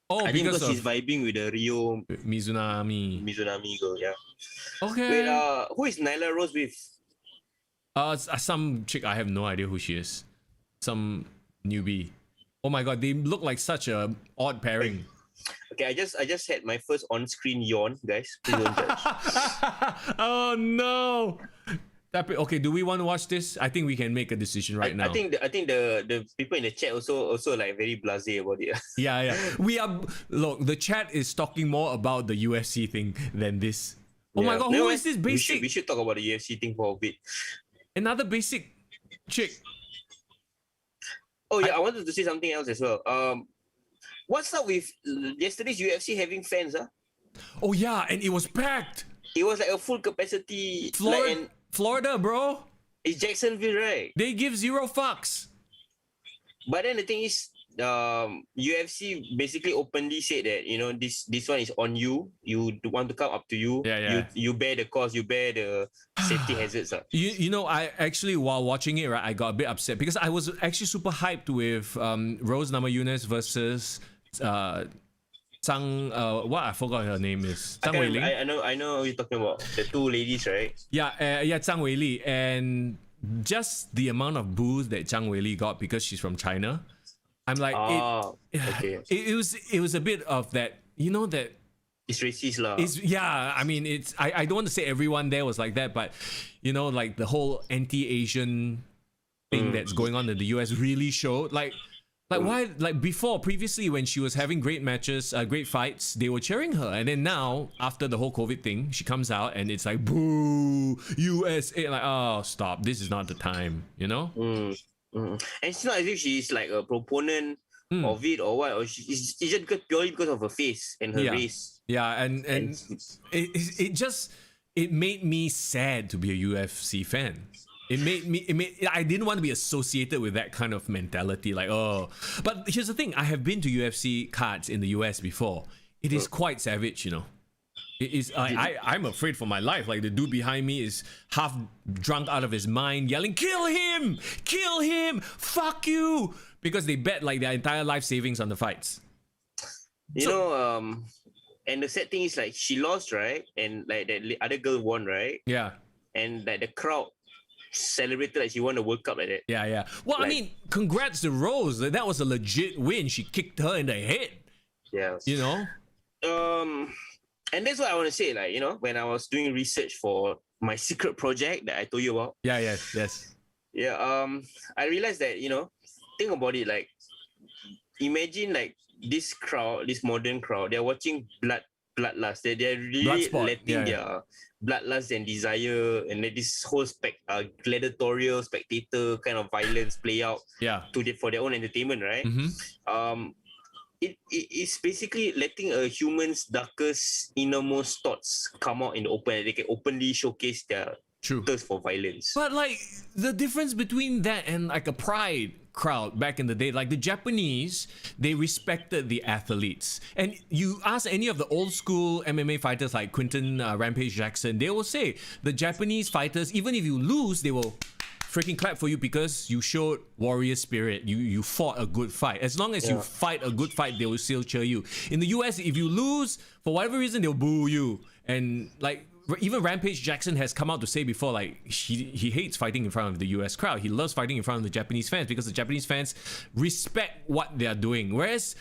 Oh, I think because because she's of vibing with the Rio Mizunami. girl, yeah. Okay. Wait, who is Nyla Rose with? Some chick. I have no idea who she is. Some newbie. Oh my god, they look like such a odd pairing. Okay, I just had my first on-screen yawn, guys. Please don't judge. Oh no. Okay, do we want to watch this? I think we can make a decision right now. I think the people in the chat also like very blasé about it. Yeah. We are. Look, the chat is talking more about the UFC thing than this. Oh my god, who is this basic? We should talk about the UFC thing for a bit. Another basic chick. Oh yeah, I wanted to say something else as well. What's up with yesterday's UFC having fans? Oh yeah, and it was packed. It was like a full capacity. Florida, bro. It's Jacksonville, right? They give zero fucks. But then the thing is, UFC basically openly said that this one is on you. You want to come up to you. Yeah. You bear the cost. You bear the safety hazards. You know, I actually while watching it, right, I got a bit upset because I was actually super hyped with Rose Namajunas versus I forgot her name is. Zhang Weili. I know you're talking about the two ladies, right? Yeah, Zhang Weili, and just the amount of booze that Zhang Weili got because she's from China. I'm like, okay. It was a bit of that, that it's racist lah. I mean, I don't want to say everyone there was like that, but like the whole anti-Asian thing that's going on in the US really showed why, like previously when she was having great matches, great fights, they were cheering her, and then now after the whole COVID thing, she comes out and it's like, boo, USA, like, oh, stop, this is not the time, And it's not as if she's like a proponent of it or what, or it's just purely because of her face and her race. Yeah, and it made me sad to be a UFC fan. I didn't want to be associated with that kind of mentality, like, oh. But here's the thing, I have been to UFC cards in the US before. It is quite savage, It is. I'm afraid for my life. Like the dude behind me is half drunk out of his mind, yelling, "Kill him! Kill him! Fuck you!" Because they bet like their entire life savings on the fights. And the sad thing is like she lost, right? And like that other girl won, right? Yeah. And like the crowd celebrated like she won the World Cup like that. Yeah. Well, I mean, congrats to Rose. That was a legit win. She kicked her in the head. Yeah. And that's what I want to say, like, when I was doing research for my secret project that I told you about. Yeah, yes. Yeah, I realized that, think about it, like, imagine like this crowd, this modern crowd, they're watching bloodlust. They're really letting their bloodlust and desire and this whole gladiatorial spectator kind of violence play out for their own entertainment, right? Mm-hmm. It's basically letting a human's darkest, innermost thoughts come out in the open. They can openly showcase their thirst for violence. But like the difference between that and like a pride crowd back in the day, like the Japanese, they respected the athletes. And you ask any of the old school MMA fighters like Quinton Rampage Jackson, they will say the Japanese fighters, even if you lose, they will freaking clap for you because you showed warrior spirit. You fought a good fight. As long as you fight a good fight, they will still cheer you. In the US, if you lose, for whatever reason, they'll boo you. And like even Rampage Jackson has come out to say before, like he hates fighting in front of the US crowd. He loves fighting in front of the Japanese fans because the Japanese fans respect what they're doing. Whereas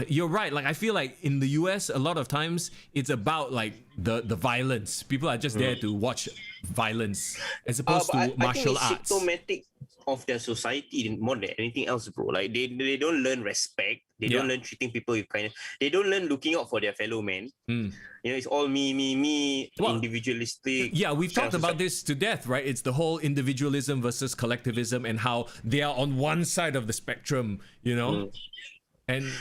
you're right. Like I feel like in the US, a lot of times it's about like the violence. People are just there to watch violence as opposed to martial arts. I think it's symptomatic of their society more than anything else, bro. Like they don't learn respect. They don't learn treating people with kindness. They don't learn looking out for their fellow man. It's all me, individualistic. Yeah, we've talked about this to death, right? It's the whole individualism versus collectivism and how they are on one side of the spectrum, And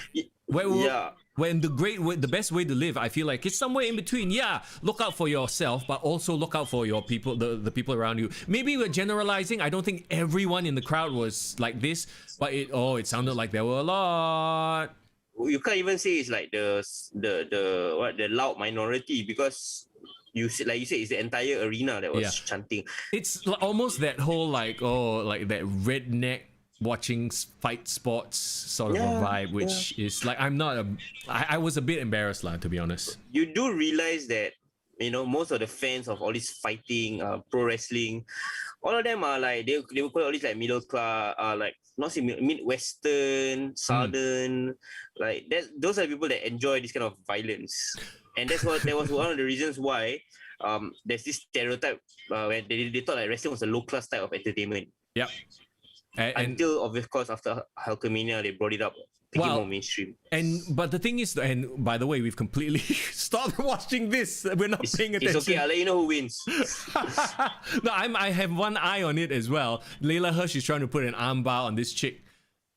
when the best way to live, I feel like it's somewhere in between. Yeah, look out for yourself, but also look out for your people, the people around you. Maybe we're generalizing. I don't think everyone in the crowd was like this, but it sounded like there were a lot. You can't even say it's like the loud minority, because it's the entire arena that was chanting. It's almost that whole like that redneck watching fight sports sort of a vibe, which is like I was a bit embarrassed, to be honest. You do realize that most of the fans of all this fighting, pro wrestling, all of them are like they will call all this like middle class, like not say Midwestern, Southern, like that. Those are the people that enjoy this kind of violence, and that was one of the reasons why there's this stereotype where they thought like wrestling was a low class type of entertainment. Yep. Until, of course, after Hulkamania, they brought it up, making more mainstream. But the thing is, and by the way, we've completely stopped watching this. We're not paying attention. It's okay. I'll let you know who wins. No, I have one eye on it as well. Layla Hirsch is trying to put an armbar on this chick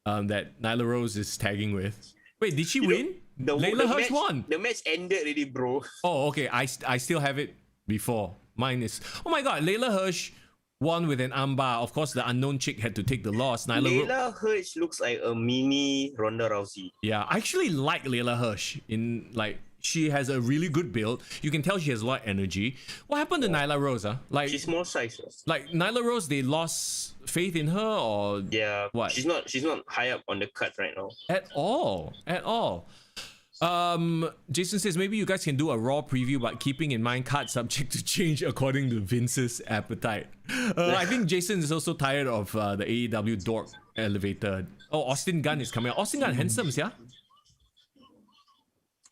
that Nyla Rose is tagging with. Wait, did she win? Layla Hirsch won. The match ended already, bro. Oh, okay. I still have it before. Mine is... Oh my god, Layla Hirsch won with an armbar. Of course, the unknown chick had to take the loss. Layla Hirsch looks like a mini Ronda Rousey. Yeah, I actually like Layla Hirsch. She has a really good build. You can tell she has a lot of energy. What happened to Nyla Rose? Like, she's more size. Like Nyla Rose, they lost faith in her, or what? She's not high up on the cut right now. At all. Jason says maybe you guys can do a Raw preview, but keeping in mind card subject to change according to Vince's appetite. I think Jason is also tired of the AEW dork elevator. Oh, Austin Gunn is coming out. Austin Gunn handsome, yeah?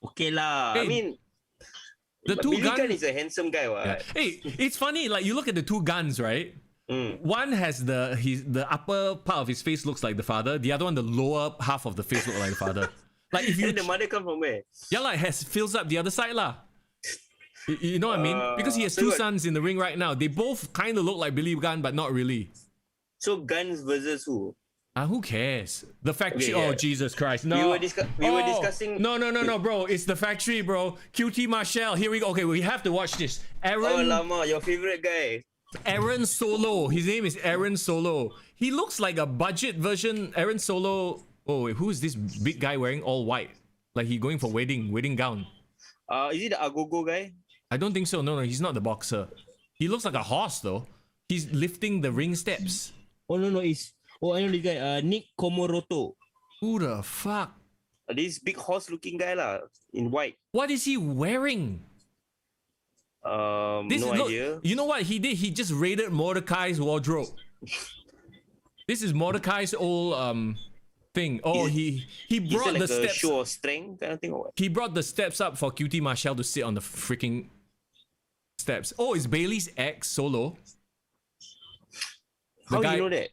Okay lah. Hey, I mean, the two Billy Gunn Gunn is a handsome guy. Yeah. Hey, it's funny. Like you look at the two Guns, right? One has the upper part of his face looks like the father. The other one, the lower half of the face looks like the father. Like if you the mother come from where? Yeah, like fills up the other side lah. You know what I mean? Because he has two sons in the ring right now. They both kind of look like Billy Gunn, but not really. So Guns versus who? Who cares? The factory. Okay, Oh Jesus Christ! No. We were discussing. No, bro. It's the factory, bro. QT Marshall. Here we go. Okay, we have to watch this. Aaron. Oh, Lama, your favorite guy. Aaron Solo. His name is Aaron Solo. He looks like a budget version. Aaron Solo. Oh, wait, who is this big guy wearing all white? Like he going for wedding gown. Is he the Agogo guy? I don't think so. No, he's not the boxer. He looks like a horse though. He's lifting the ring steps. Oh no, I know this guy. Nick Komoroto. Who the fuck? This big horse-looking guy lah, in white. What is he wearing? No idea. You know what he did? He just raided Mordecai's wardrobe. This is Mordecai's old thing. Oh, he brought like the steps. Show of strength kind of thing or what? He brought the steps up for QT Marshall to sit on the freaking steps. Oh, it's Bailey's ex Solo. How do you know that?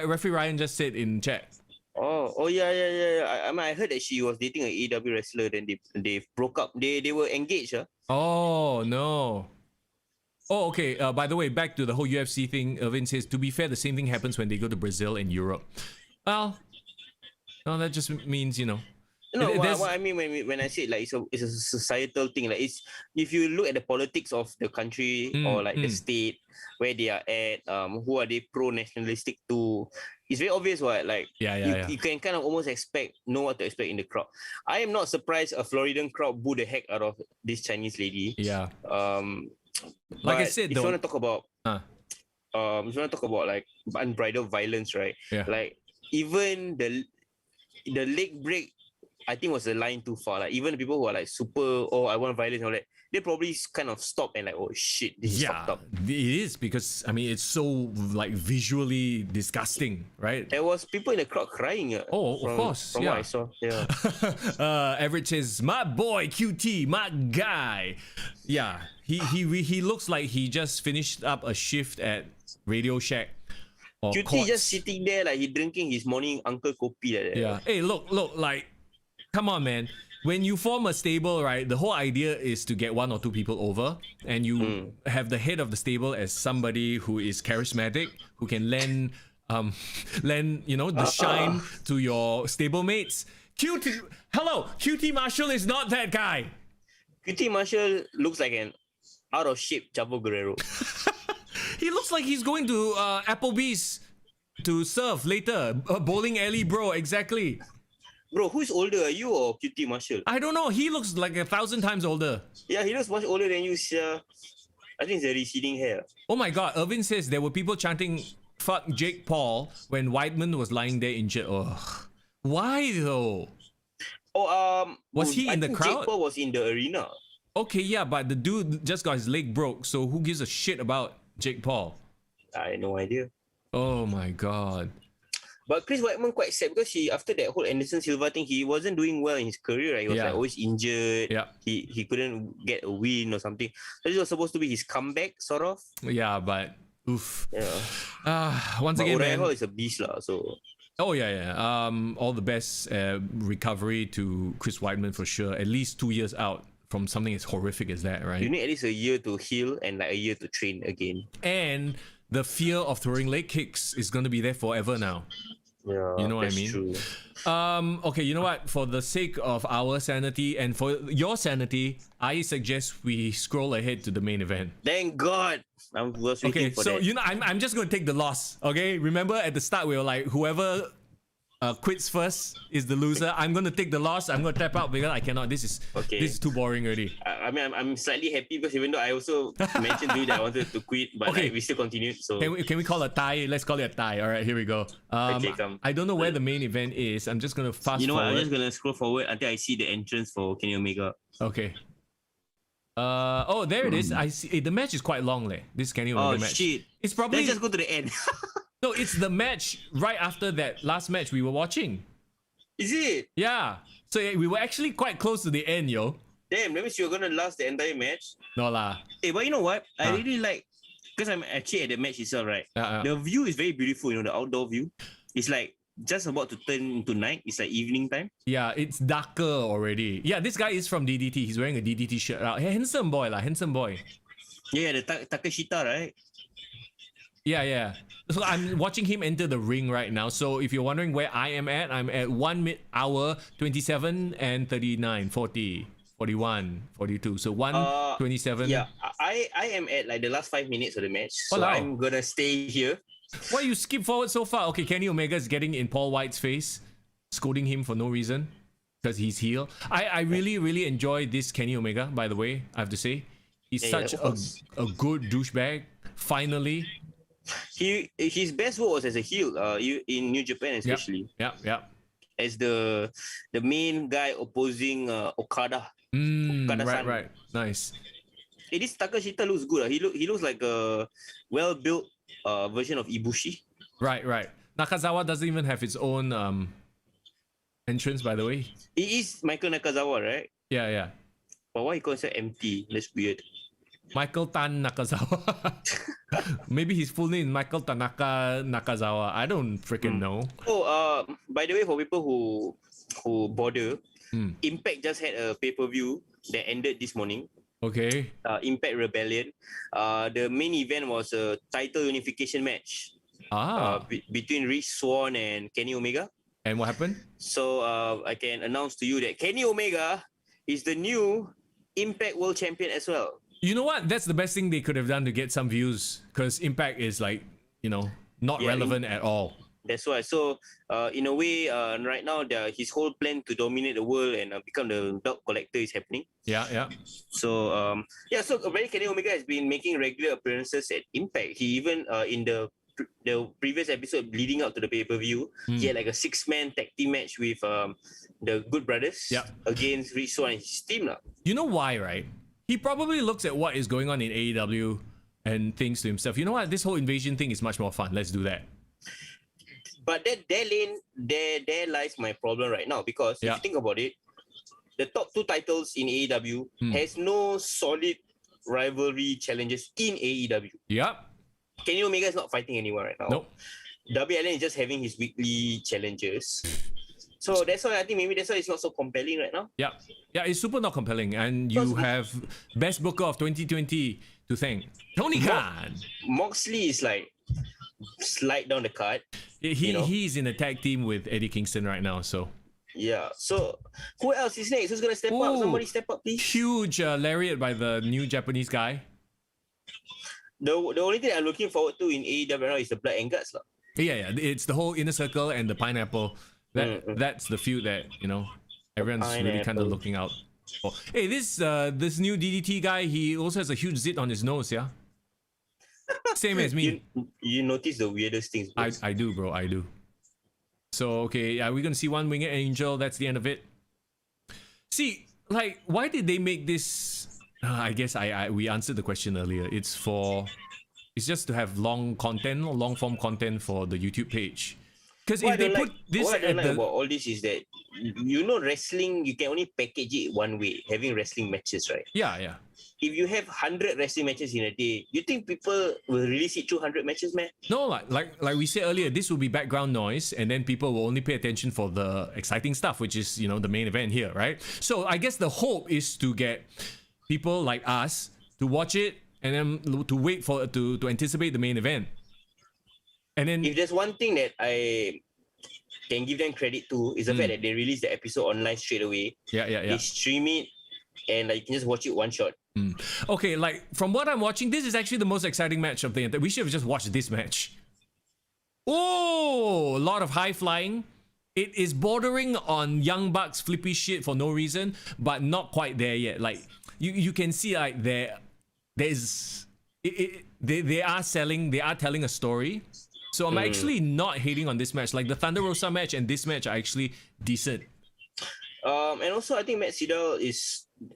Referee Ryan just said in chat. Oh yeah. I mean, I heard that she was dating an AEW wrestler. Then they broke up. They were engaged. Oh no. Oh, okay. By the way, back to the whole UFC thing. Irvin says, to be fair, the same thing happens when they go to Brazil and Europe. Well, no, that just means, you know. No, what I mean when I say like it's a societal thing, like it's if you look at the politics of the country or like the state where they are at, who are they pro-nationalistic to, it's very obvious what like you can kind of almost know what to expect in the crowd. I am not surprised a Floridan crowd boo the heck out of this Chinese lady. Yeah. Like I said, if you want to talk about like unbridled violence, right? Yeah. Like even the leg break, I think was a line too far. Like even the people who are like super, I want violence and all that, they probably kind of stop and like, oh shit, this is fucked up. It is, because I mean it's so like visually disgusting, right? There was people in the crowd crying. Of course. From what I saw. Yeah. Everett says, my boy QT, my guy. Yeah. He looks like he just finished up a shift at Radio Shack. or QT quartz. just sitting there like he drinking his morning uncle kopi like that. Yeah. Hey, look, like, come on, man. When you form a stable, right, the whole idea is to get 1 or 2 people over, and you have the head of the stable as somebody who is charismatic, who can lend the shine to your stablemates. QT Marshall is not that guy. QT Marshall looks like an out of shape Chavo Guerrero. He looks like he's going to Applebee's to surf later. A bowling alley, bro. Exactly. Bro, who's older, are you or QT Marshall? I don't know. He looks like 1,000 times older. Yeah, he looks much older than you, sir. I think it's the receding hair. Oh my god, Irvin says there were people chanting "fuck Jake Paul" when Weidman was lying there injured. Ugh. Why though? Oh, Was he in the think crowd? Jake Paul was in the arena. Okay, yeah, but the dude just got his leg broke, so who gives a shit about Jake Paul? I had no idea. Oh my god. But Chris Weidman quite sad because after that whole Anderson Silva thing, he wasn't doing well in his career. Right? He was Yeah. like always injured. Yeah. He couldn't get a win or something. So this was supposed to be his comeback, sort of. Yeah, but oof. Yeah. Once But again, Uriah man. Hall is a beast, lah. So Oh yeah. All the best recovery to Chris Weidman for sure. At least 2 years out from something as horrific as that, right? you need at least a year to heal and like a year to train again. And the fear of throwing leg kicks is going to be there forever now. Yeah, You know what I that's mean? True. Okay, you know what? For the sake of our sanity and for your sanity, I suggest we scroll ahead to the main event. Thank God. I was waiting Okay, for so that. you know, I'm just going to take the loss. Okay, remember at the start we were like, whoever quits first is the loser. I'm going to take the loss. I'm going to tap out because I cannot. This is too boring already. I mean, I'm slightly happy because even though I also mentioned to you that I wanted to quit, but Okay. like, we still continued. So Can we call a tie? Let's call it a tie. All right, here we go. Okay, come. I don't know where the main event is. I'm just going to fast you know what? forward. I'm just gonna scroll forward until I see the entrance for Kenny Omega. Okay. Oh, there it is. I see. The match is quite long, leh. This Kenny Omega Oh match. shit! It's probably Let's just go to the end. no. It's the match right after that last match we were watching. Is it? Yeah. So yeah, we were actually quite close to the end, yo. Damn, that means you're gonna last the entire match. No lah. Hey, but you know what? I Huh. really like because I'm actually at the match itself, right? Yeah. The view is very beautiful. You know, the outdoor view. It's like just about to turn into night. It's like evening time. Yeah, it's darker already. Yeah, this guy is from DDT. He's wearing a DDT shirt. Handsome boy lah. Handsome boy. Yeah, the Takeshita, right? Yeah. So I'm watching him enter the ring right now. So if you're wondering where I am at, I'm at 1 hour 27 and 39, 40, 41, 42. So 1:27. Yeah, I am at like the last 5 minutes of the match, so Walao. I'm gonna stay here. Why you skip forward so far? Okay, Kenny Omega is getting in Paul White's face, scolding him for no reason because he's heel. I really enjoy this Kenny Omega, by the way, I have to say. He's Yeah, such of course. a good douchebag. Finally. His best work was as a heel, in New Japan especially, Yeah. as the main guy opposing Okada. Okada-san. Right. Nice. Hey, this Takeshita looks good. He looks like a well-built version of Ibushi. Right. Nakazawa doesn't even have its own entrance, by the way. He is Michael Nakazawa, right? Yeah. But why he calls it empty? That's weird. Michael Tan Nakazawa. Maybe his full name is Michael Tanaka Nakazawa. I don't freaking know. Oh, by the way, for people who bother, Impact just had a pay-per-view that ended this morning. Okay. Impact Rebellion. The main event was a title unification match between Rich Swann and Kenny Omega. And what happened? So I can announce to you that Kenny Omega is the new Impact World Champion as well. You know what? That's the best thing they could have done to get some views, because Impact is like, not relevant at all. That's why. So, in a way, right now, his whole plan to dominate the world and become the belt collector is happening. Yeah. So, so already Kenny Omega has been making regular appearances at Impact. He even, in the previous episode leading up to the pay-per-view, he had like a 6-man tag team match with the Good Brothers against Rich Swann and his team. You know why, right? He probably looks at what is going on in AEW and thinks to himself, you know what? This whole invasion thing is much more fun. Let's do that. But there lies my problem right now, because if you think about it, the top 2 titles in AEW has no solid rivalry challenges in AEW. Yep. Kenny Omega is not fighting anyone right now. Nope. Darby Allin is just having his weekly challenges. So that's why I think maybe that's why it's not so compelling right now. Yeah, it's super not compelling, and you have best booker of 2020 to thank, Tony Khan. Moxley is like slide down the card. He's in a tag team with Eddie Kingston right now, so. Yeah. So who else is next? Who's gonna step up? Somebody step up, please. Huge lariat by the new Japanese guy. The only thing I'm looking forward to in AEW right now is the Blood and Guts, lah. Yeah, it's the whole Inner Circle and the Pineapple. That's the feud that everyone's really kind of looking out for. Hey, this new DDT guy, he also has a huge zit on his nose, yeah. Same as me. You notice the weirdest things. I do, bro. I do. So okay, we're gonna see one winged angel. That's the end of it. See, like, why did they make this? I guess we answered the question earlier. It's just to have long form content for the YouTube page. Because if they put this what I don't like about all this is that wrestling, you can only package it one way, having wrestling matches, right? Yeah. If you have 100 wrestling matches in a day, you think people will really see 200 matches, man? No, like we said earlier, this will be background noise, and then people will only pay attention for the exciting stuff, which is the main event here, right? So I guess the hope is to get people like us to watch it and then to wait for to anticipate the main event. And then if there's one thing that I can give them credit to is the fact that they release the episode online straight away. Yeah. They stream it and you can just watch it one shot. Okay, like from what I'm watching, this is actually the most exciting match of the entire. We should have just watched this match. Oh, a lot of high flying. It is bordering on Young Bucks flippy shit for no reason, but not quite there yet. Like you can see like they are telling a story. So I'm actually not hating on this match. Like the Thunder Rosa match and this match are actually decent. And also I think Matt Sydal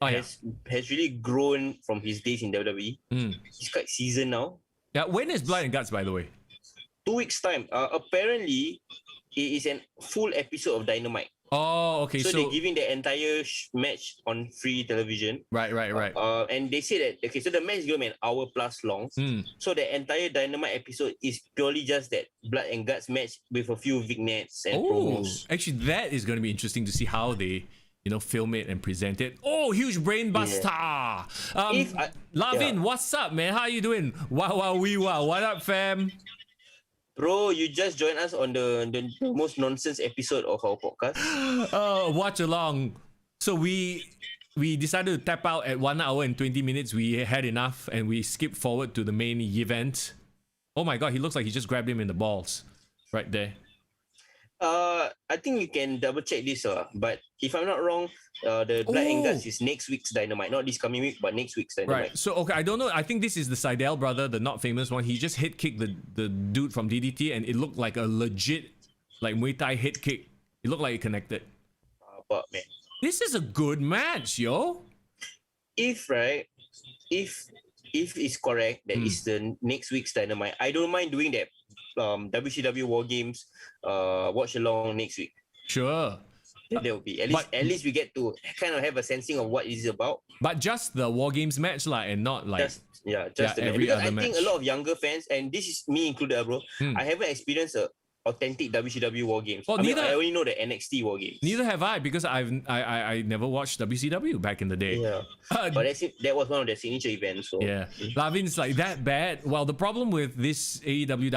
has really grown from his days in WWE. He's quite seasoned now. Yeah, when is Blood and Guts, by the way? 2 weeks time. Apparently, it is a full episode of Dynamite. Oh, okay. So they're giving the entire match on free television. Right. And they say that so the match is going to be an hour plus long. So the entire Dynamite episode is purely just that Blood and Guts match with a few vignettes and promos. Actually, that is going to be interesting to see how they film it and present it. Oh, huge brain buster. Lavin, what's up, man? How you doing? Wow. What up, fam? Bro, you just joined us on the most nonsense episode of our podcast. Watch along. So we decided to tap out at 1 hour and 20 minutes. We had enough and we skipped forward to the main event. Oh my god, he looks like he just grabbed him in the balls right there. I think you can double check this, but if I'm not wrong, the Blood and Guts is next week's Dynamite, not this coming week, but next week's Dynamite. Right. So okay, I don't know. I think this is the Seidel brother, the not famous one. He just head kicked the dude from DDT, and it looked like a legit Muay Thai head kick. It looked like it connected. But man, this is a good match, yo. If it's correct that it's the next week's Dynamite, I don't mind doing that. WCW War Games watch along next week. Sure. There will be at least we get to kind of have a sensing of what it is about. But just the War Games match, and not like just the match. Because I think a lot of younger fans, and this is me included, bro. I haven't experienced a authentic WCW War Games. Well, I only know the NXT War Games. Neither have I, because I never watched WCW back in the day. Yeah, but that was one of their signature events. So. Yeah, Lavin's like that bad. Well, the problem with this AEW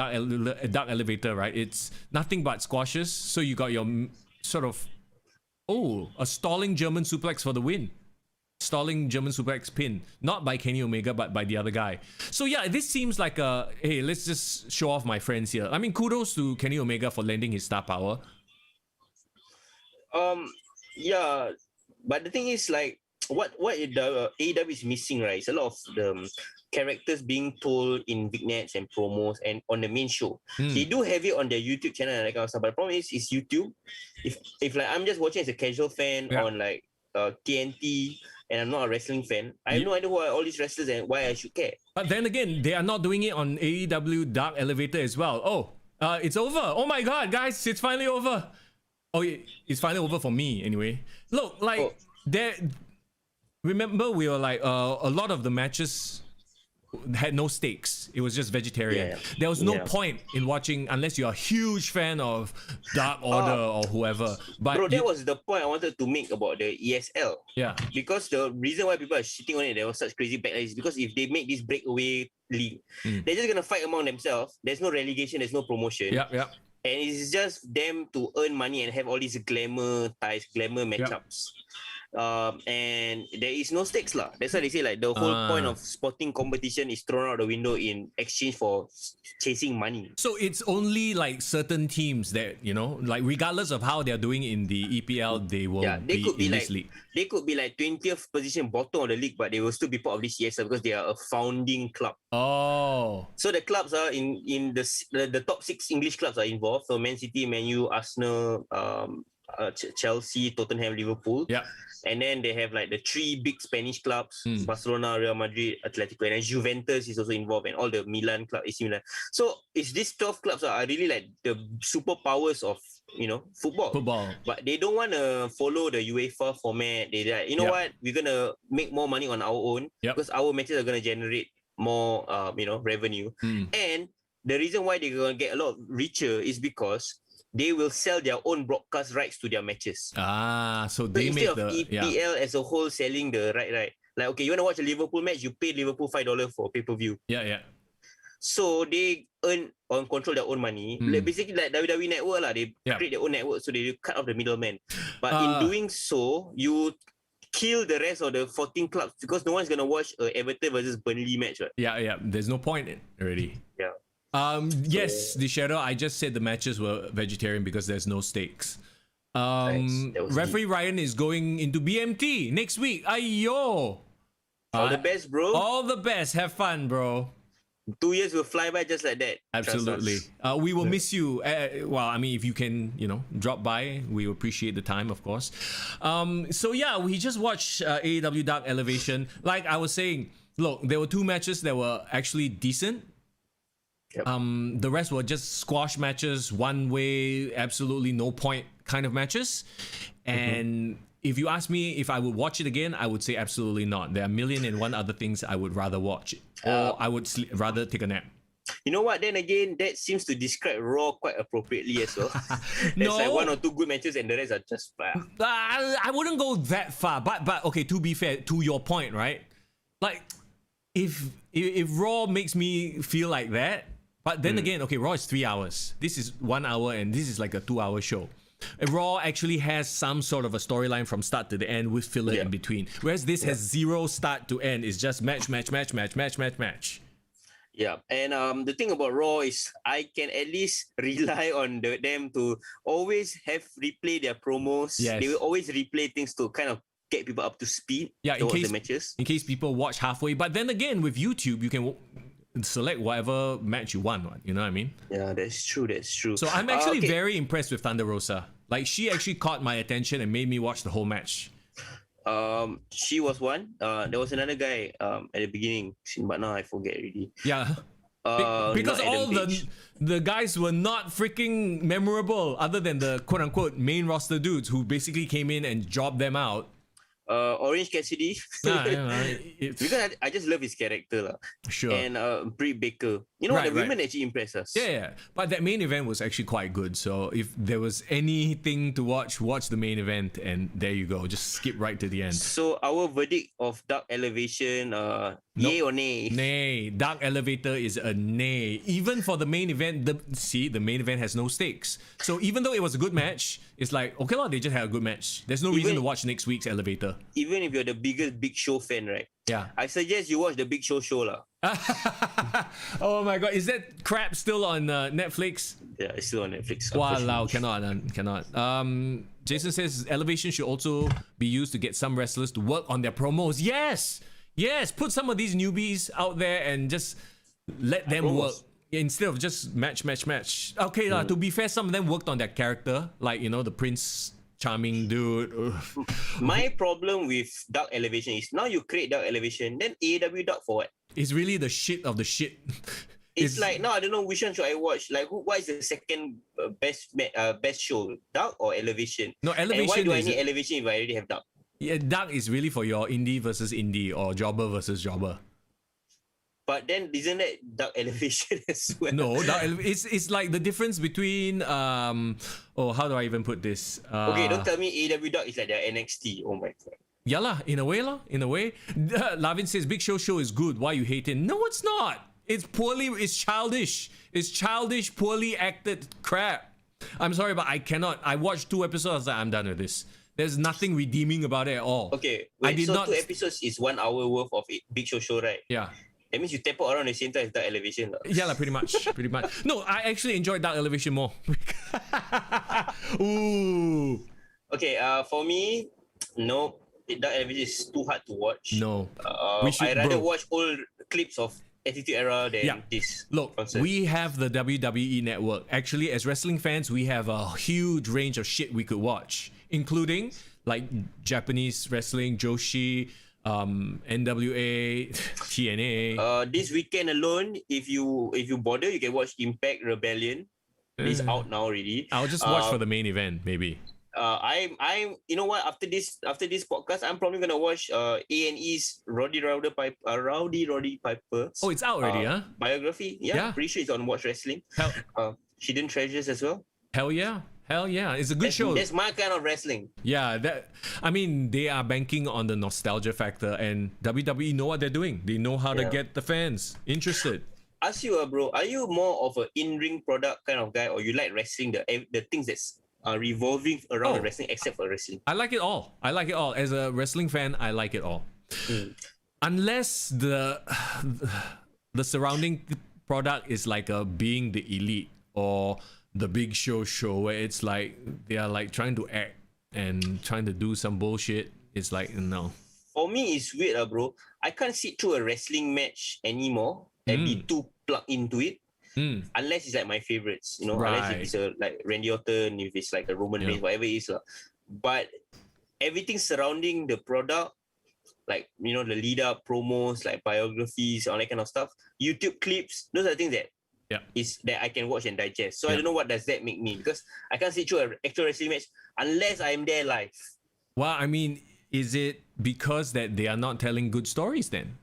Dark Elevator, right? It's nothing but squashes. So you got your sort of a stalling German suplex for the win. Stalling German suplex pin, not by Kenny Omega, but by the other guy. So yeah, this seems like hey, let's just show off my friends here. I mean, kudos to Kenny Omega for lending his star power. Yeah, but the thing is, like, what the AEW is missing, right? It's a lot of the characters being told in vignettes and promos and on the main show. They do have it on their YouTube channel and that kind of stuff, but the problem is YouTube. If like I'm just watching as a casual fan on like TNT, and I'm not a wrestling fan, I have no idea who are all these wrestlers and why I should care. But then again, they are not doing it on AEW Dark Elevator as well. It's over. Oh my god, guys, it's finally over. Oh, it's finally over for me anyway. Look, like remember we were like a lot of the matches had no stakes. It was just vegetarian. There was no point in watching unless you're a huge fan of Dark Order or whoever. But bro, that was the point I wanted to make about the ESL. Yeah. Because the reason why people are shitting on it, there was such crazy backlash, is because if they make this breakaway league, they're just gonna fight among themselves. There's no relegation, there's no promotion. Yeah. And it's just them to earn money and have all these glamour ties, glamour matchups. And there is no stakes lah. That's why they say like the whole point of sporting competition is thrown out the window in exchange for chasing money. So it's only like certain teams that, you know, like regardless of how they're doing in the EPL, they will be in this league. They could be like 20th position bottom of the league, but they will still be part of this ESL because they are a founding club. Oh. So the clubs are in the top 6 English clubs are involved. So Man City, Man U, Arsenal, Chelsea, Tottenham, Liverpool. Yeah. And then they have like the 3 big Spanish clubs, Barcelona, Real Madrid, Atletico, and then Juventus is also involved, and all the Milan club, AC Milan. So it's these 12 clubs are really like the superpowers of, you know, football. But they don't want to follow the UEFA format. They like, you know what, we're going to make more money on our own because our matches are going to generate more, you know, revenue. And the reason why they're going to get a lot richer is because they will sell their own broadcast rights to their matches. So they instead make of EPL as a whole selling the right. Like, okay, you want to watch a Liverpool match, you pay Liverpool $5 for pay-per-view. Yeah. So they control their own money. Like basically like WWE network lah. They create their own network, so they cut off the middleman. But in doing so, you kill the rest of the 14 clubs because no one's gonna watch Everton versus Burnley match, right? Yeah. There's no point already. Yeah. Yes, the Shadow. I just said the matches were vegetarian because there's no stakes. Referee Ryan is going into BMT next week. Ayo! All the best, bro. All the best. Have fun, bro. 2 years will fly by just like that. Absolutely. We will miss you. Well, I mean, if you can, you know, drop by, we appreciate the time, of course. So yeah, we just watched AEW Dark Elevation. Like I was saying, look, there were 2 matches that were actually decent. Yep. The rest were just squash matches, one way, absolutely no point kind of matches. And if you ask me if I would watch it again, I would say absolutely not. There are a million and one other things I would rather watch, or I would rather take a nap. You know what? Then again, that seems to describe Raw quite appropriately as well. There's like 1 or 2 good matches and the rest are just... I wouldn't go that far. But okay, to be fair, to your point, right? Like, if Raw makes me feel like that, but then again, okay, Raw is 3 hours. This is 1 hour and this is like a 2-hour show. Raw actually has some sort of a storyline from start to the end with filler in between. Whereas this has zero start to end. It's just match. Yeah, and the thing about Raw is I can at least rely on them to always have replay their promos. Yes. They will always replay things to kind of get people up to speed towards the matches. In case people watch halfway. But then again, with YouTube, you can select whatever match you want, you know what I mean? Yeah, that's true. So I'm actually very impressed with Thunder Rosa. Like, she actually caught my attention and made me watch the whole match. She was one. There was another guy at the beginning, but now I forget already. Yeah. Because all the guys were not freaking memorable other than the quote-unquote main roster dudes who basically came in and jobbed them out. Orange Cassidy. Because I just love his character lah. Sure. And Brit Baker. You know what? The women actually impressed us. Yeah. But that main event was actually quite good. So if there was anything to watch the main event, and there you go. Just skip right to the end. So our verdict of Dark Elevation, yay or nay? Nay. Dark Elevator is a nay. Even for the main event, the main event has no stakes. So even though it was a good match, it's like, okay lah, they just had a good match. There's no reason to watch next week's Elevator. Even if you're the biggest Big Show fan, right? Yeah. I suggest you watch the Big Show lah. Oh my god, is that crap still on Netflix? Yeah, it's still on Netflix. Wow, cannot. Jason says Elevation should also be used to get some wrestlers to work on their promos. Yes, put some of these newbies out there and just let them work instead of just match. Okay, to be fair, some of them worked on their character, like, you know, the Prince Charming dude. My problem with Dark Elevation is now you create Dark Elevation, then AEW Dark for what? It's really the shit of the shit. It's like, now I don't know which one should I watch. Like, what is the second best show, Dark or Elevation? No, Elevation. And why do I need Elevation if I already have Dark? Yeah, Dark is really for your indie versus indie or jobber versus jobber. But then isn't that dark elevation as well? No, it's like the difference between how do I even put this? Okay, don't tell me AEW dark is like their NXT. Oh my god. Yeah lah, in a way. Lavin says Big Show is good. Why you hate it? No, it's not. It's childish. It's childish, poorly acted crap. I'm sorry, but I cannot. I watched 2 episodes. I'm done with this. There's nothing redeeming about it at all. Okay, I wait, did so not. 2 episodes is 1 hour worth of Big Show, right? Yeah. That means you tap out around the same time as Dark Elevation. Yeah, like, pretty much. No, I actually enjoyed Dark Elevation more. Ooh. Okay, for me, no, Dark Elevation is too hard to watch. No. I rather watch old clips of Attitude Era than this. Look, concert. we have the WWE network. Actually, as wrestling fans, we have a huge range of shit we could watch, including like Japanese wrestling, Joshi, NWA, TNA. This weekend alone, if you bother, you can watch Impact Rebellion. It's out now already. I'll just watch for the main event, maybe. I'm you know what, after this podcast, I'm probably gonna watch A&E's Rowdy Roddy Piper. Oh, it's out already, huh? Biography. Yeah, pretty sure it's on Watch Wrestling. Hidden Treasures as well. Hell yeah, it's a good show. That's my kind of wrestling. Yeah, they are banking on the nostalgia factor, and WWE know what they're doing. They know how to get the fans interested. Ask you, bro, are you more of an in-ring product kind of guy, or you like wrestling the things that's revolving around the wrestling, except for wrestling? I like it all. As a wrestling fan, I like it all. Unless the surrounding product is like being the elite or the Big Show where it's like they are like trying to act and trying to do some bullshit. It's like, no. For me, it's weird, bro. I can't sit through a wrestling match anymore and be too plugged into it. Unless it's like my favorites, unless if it's like Randy Orton, if it's like a Roman Reigns, whatever it is. But everything surrounding the product, like, the lead up promos, like biographies, all that kind of stuff, YouTube clips, those are things that is that I can watch and digest. So I don't know what does that make me, because I can't sit through an actual wrestling match unless I'm there live. Well, I mean, is it because that they are not telling good stories then?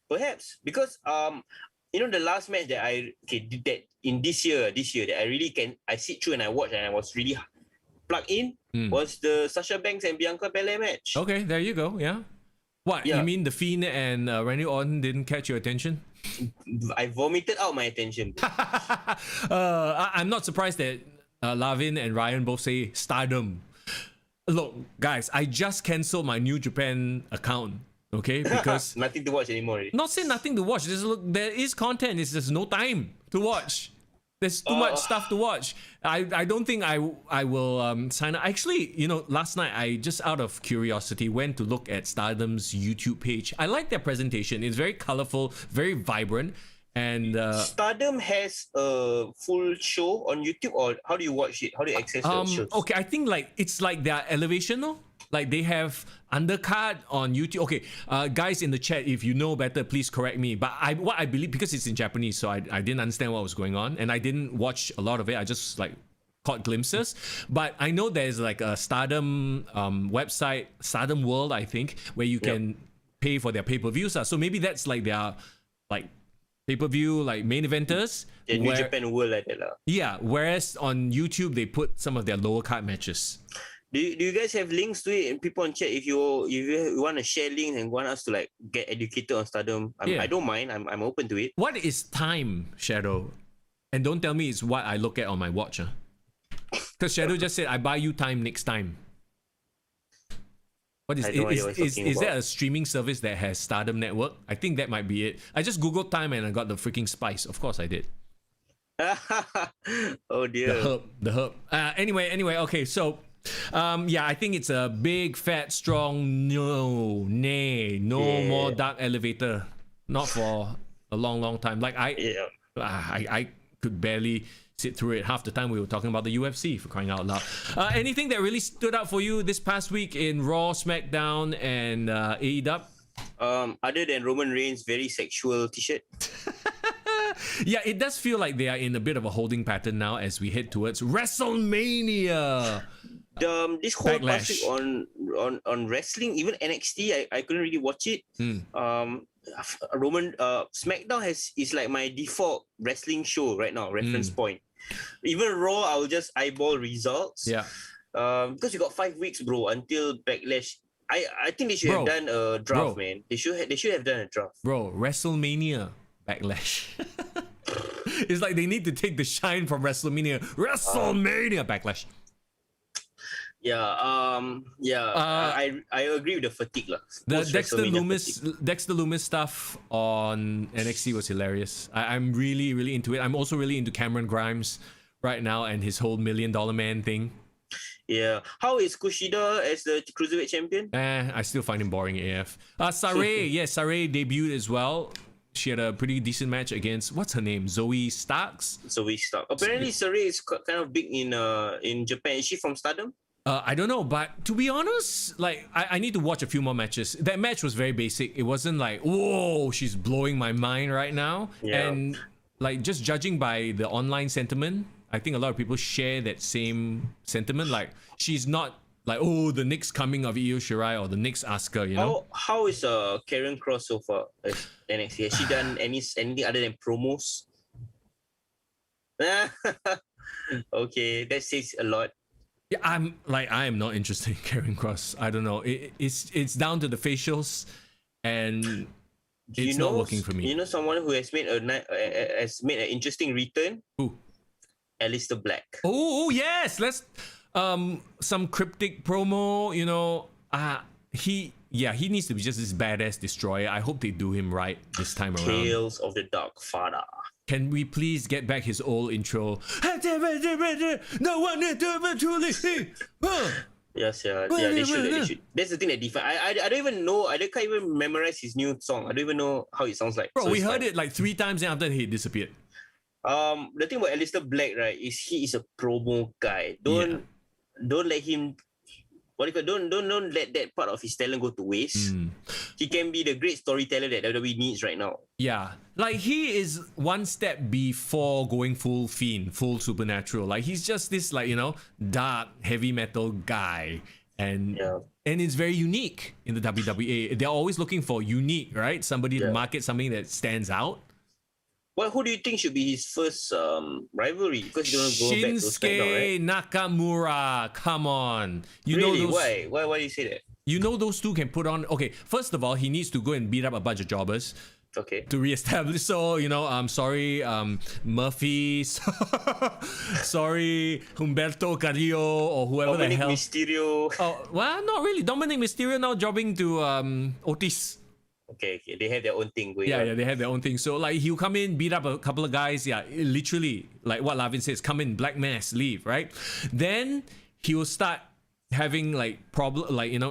Perhaps, because the last match that I did that in this year that I sit through and I watch and I was really plugged in was the Sasha Banks and Bianca Belair match. Okay, there you go. Yeah. What, you mean the Fiend and Randy Orton didn't catch your attention? I vomited out my attention. I'm not surprised that Lavin and Ryan both say Stardom. Look, guys, I just cancelled my New Japan account. Okay, because nothing to watch anymore. Not saying nothing to watch. There is content. It's just no time to watch. There's too much stuff to watch. I don't think I will sign up. Actually, last night I just out of curiosity went to look at Stardom's YouTube page. I like their presentation. It's very colorful, very vibrant, and Stardom has a full show on YouTube, or how do you watch it? How do you access the shows? Okay, I think it's like their elevation, no? Like they have undercard on YouTube. Okay, guys in the chat, if you know better, please correct me. But what I believe, because it's in Japanese, so I didn't understand what was going on, and I didn't watch a lot of it. I just like caught glimpses. But I know there's like a Stardom website, Stardom World, I think, where you can pay for their pay-per-views. So maybe that's like their like pay-per-view like main eventers. The New Japan World like that. Yeah, whereas on YouTube they put some of their lower card matches. Do you guys have links to it? And people on chat, if you want to share links and want us to like get educated on Stardom, I don't mind. I'm open to it. What is time, Shadow? And don't tell me it's what I look at on my watch. Because Shadow just said, I buy you time next time. What is there a streaming service that has Stardom Network? I think that might be it. I just Googled time and I got the freaking spice. Of course I did. Oh dear. The herb. Anyway, okay, so I think it's a big, fat, strong no more Dark Elevator. Not for a long time. Like I could barely sit through it. Half the time we were talking about the UFC, for crying out loud. Anything that really stood out for you this past week in Raw, SmackDown, and AEW? Other than Roman Reigns' very sexual t-shirt. Yeah, it does feel like they are in a bit of a holding pattern now as we head towards WrestleMania. this whole past Backlash. week on wrestling, even NXT, I couldn't really watch it. SmackDown is like my default wrestling show right now, reference point. Even Raw, I will just eyeball results. Yeah. Because you got 5 weeks, bro, until Backlash. I think they should have done a draft, man. They should have done a draft. Bro, WrestleMania Backlash. It's like they need to take the shine from WrestleMania. WrestleMania Backlash. I agree with the fatigue lah. The Dexter Loomis stuff on NXT was hilarious. I'm really, really into it. I'm also really into Cameron Grimes right now and his whole $1 Million Man thing. Yeah. How is Kushida as the Cruiserweight champion? I still find him boring AF. Saray, yes, Saray debuted as well. She had a pretty decent match against, what's her name? Zoe Starks? Zoe Stark. Apparently Saray is kind of big in Japan. Is she from Stardom? I don't know, but to be honest, like I need to watch a few more matches. That match was very basic. It wasn't like, whoa, she's blowing my mind right now. Yeah. And like just judging by the online sentiment, I think a lot of people share that same sentiment. Like she's not like, oh, the next coming of Io Shirai or the next Asuka, you know? How is Karen Cross so far as NXT? Has she done anything other than promos? Okay, that says a lot. Yeah, I am not interested in Karen Cross. I don't know. It's down to the facials, and it's not working for me. You know someone who has made an interesting return? Who? Aleister Black. Oh yes, let's some cryptic promo. You know, he needs to be just this badass destroyer. I hope they do him right this time around. Tales of the Dark Father. Can we please get back his old intro? No one ever truly. Yes, yeah, they should. That's the thing that define. I don't even know. I can't even memorize his new song. I don't even know how it sounds like. Bro, so we heard it like 3 times and after he disappeared. The thing about Aleister Black, right, is he is a promo guy. Don't let him. Don't let that part of his talent go to waste. He can be the great storyteller that WWE needs right now. Yeah, like he is one step before going full Fiend, full Supernatural. Like he's just this like, you know, dark heavy metal guy, and it's very unique in the WWE. They're always looking for unique, right? Somebody to market something that stands out. Well, who do you think should be his first rivalry? Because you don't go back to SmackDown, right? Nakamura, come on. You really? know those, Why do you say that? You know those two can put on. Okay, first of all, he needs to go and beat up a bunch of jobbers. Okay. To reestablish. So, you know, I'm sorry, Murphy. Sorry, Humberto Carrillo or whoever Dominic the hell. Mysterio. Oh, well, not really. Dominic Mysterio now jobbing to Otis. Okay. They have their own thing going on. Yeah, they have their own thing. So, like, he'll come in, beat up a couple of guys. Yeah, literally, like what Lavin says, come in, black mass, leave, right? Then he will start having like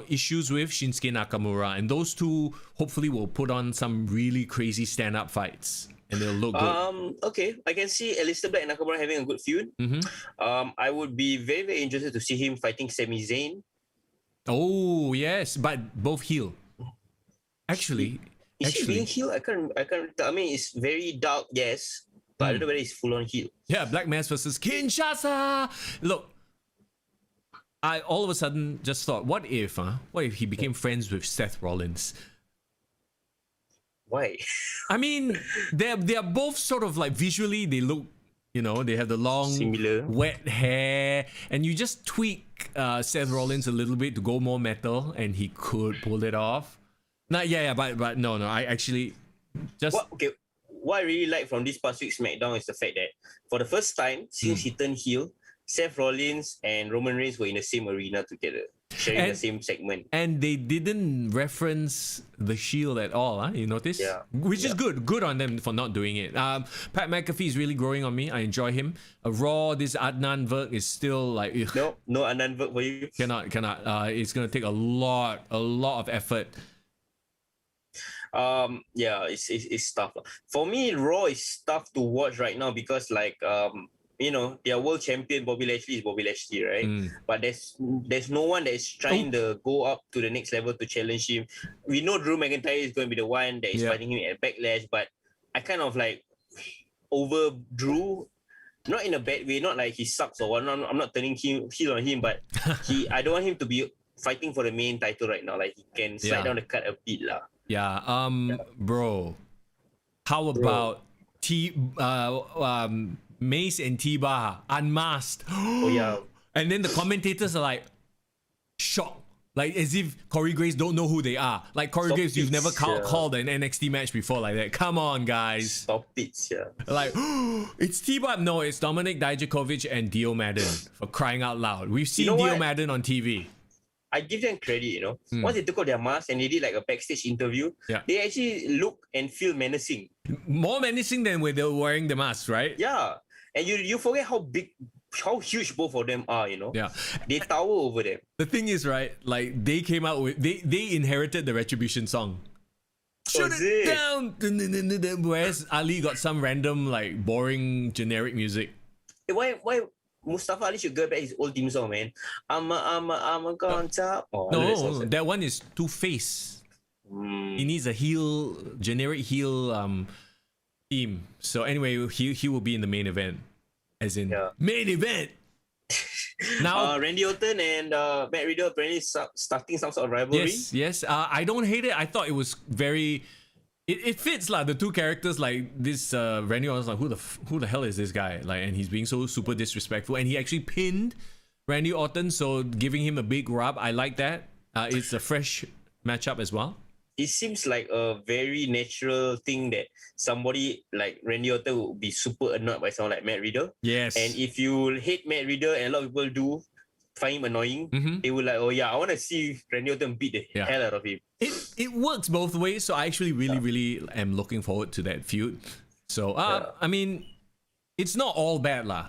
issues with Shinsuke Nakamura, and those two hopefully will put on some really crazy stand-up fights, and they'll look good. Okay, I can see Aleister Black and Nakamura having a good feud. I would be very, very interested to see him fighting Sami Zayn. Oh yes, but both heel. Actually, is he being heel? I can't. I mean, it's very dark, yes, but I don't know whether it's full on heel. Yeah, Black Mass versus Kinshasa. Look, I all of a sudden just thought, what if he became friends with Seth Rollins? Why? I mean, they are both sort of like visually they look, you know, they have the long similar wet hair, and you just tweak Seth Rollins a little bit to go more metal, and he could pull it off. But no, I actually just what I really like from this past week's SmackDown is the fact that for the first time since he turned heel, Seth Rollins and Roman Reigns were in the same arena together, sharing the same segment. And they didn't reference the Shield at all, you notice? Yeah. Which is good. Good on them for not doing it. Pat McAfee is really growing on me. I enjoy him. Raw, this Adnan Virk is still like... Ugh. No Adnan Virk for you? Cannot. It's going to take a lot of effort. It's tough. For me, Raw is tough to watch right now because like you know, their world champion Bobby Lashley is Bobby Lashley, right? But there's no one that is trying to go up to the next level to challenge him. We know Drew McIntyre is going to be the one that is fighting him at Backlash, but I kind of like over Drew not in a bad way, not like he sucks or whatnot. I'm not turning heel on him, but I don't want him to be fighting for the main title right now. Like he can slide down the card a bit lah. Yeah. Bro, how about Mace and T-Bar unmasked? Oh yeah. And then the commentators are like shocked. Like as if Corey Graves don't know who they are. Like Corey Stop Graves, you've it, never yeah. called an NXT match before like that. Come on, guys. Stop it, yeah. Like, it's T-Bar. No, it's Dominic Dijakovic and Dio Madden, for crying out loud. We've seen know Dio what? Madden on TV. I give them credit, Once they took out their mask and they did like a backstage interview, Yeah. they actually look and feel menacing. More menacing than when they were wearing the mask, right? Yeah. And you forget how huge both of them are, Yeah. They tower over them. The thing is, right, like they came out with they inherited the Retribution song. Shut is it it? down. Whereas Ali got some random like boring generic music. Hey, why Mustafa Ali should go back his old theme song, man? I'm a on top. Oh, I know that song, No, sir. that one is Two-Face. He needs a generic heel theme. So anyway, he will be in the main event. As in main event. Now Randy Orton and Matt Riddle apparently starting some sort of rivalry. yes. I don't hate it. I thought it was very. It fits like the two characters. Like this, Randy Orton's like, who the hell is this guy? Like, and he's being so super disrespectful. And he actually pinned Randy Orton, so giving him a big rub. I like that. It's a fresh matchup as well. It seems like a very natural thing that somebody like Randy Orton would be super annoyed by someone like Matt Riddle. Yes. And if you hate Matt Riddle, and a lot of people do find him annoying, they will like, oh yeah, I want to see Randy Orton beat the hell out of him. It works both ways. So I actually really am looking forward to that feud. So I mean, it's not all bad lah.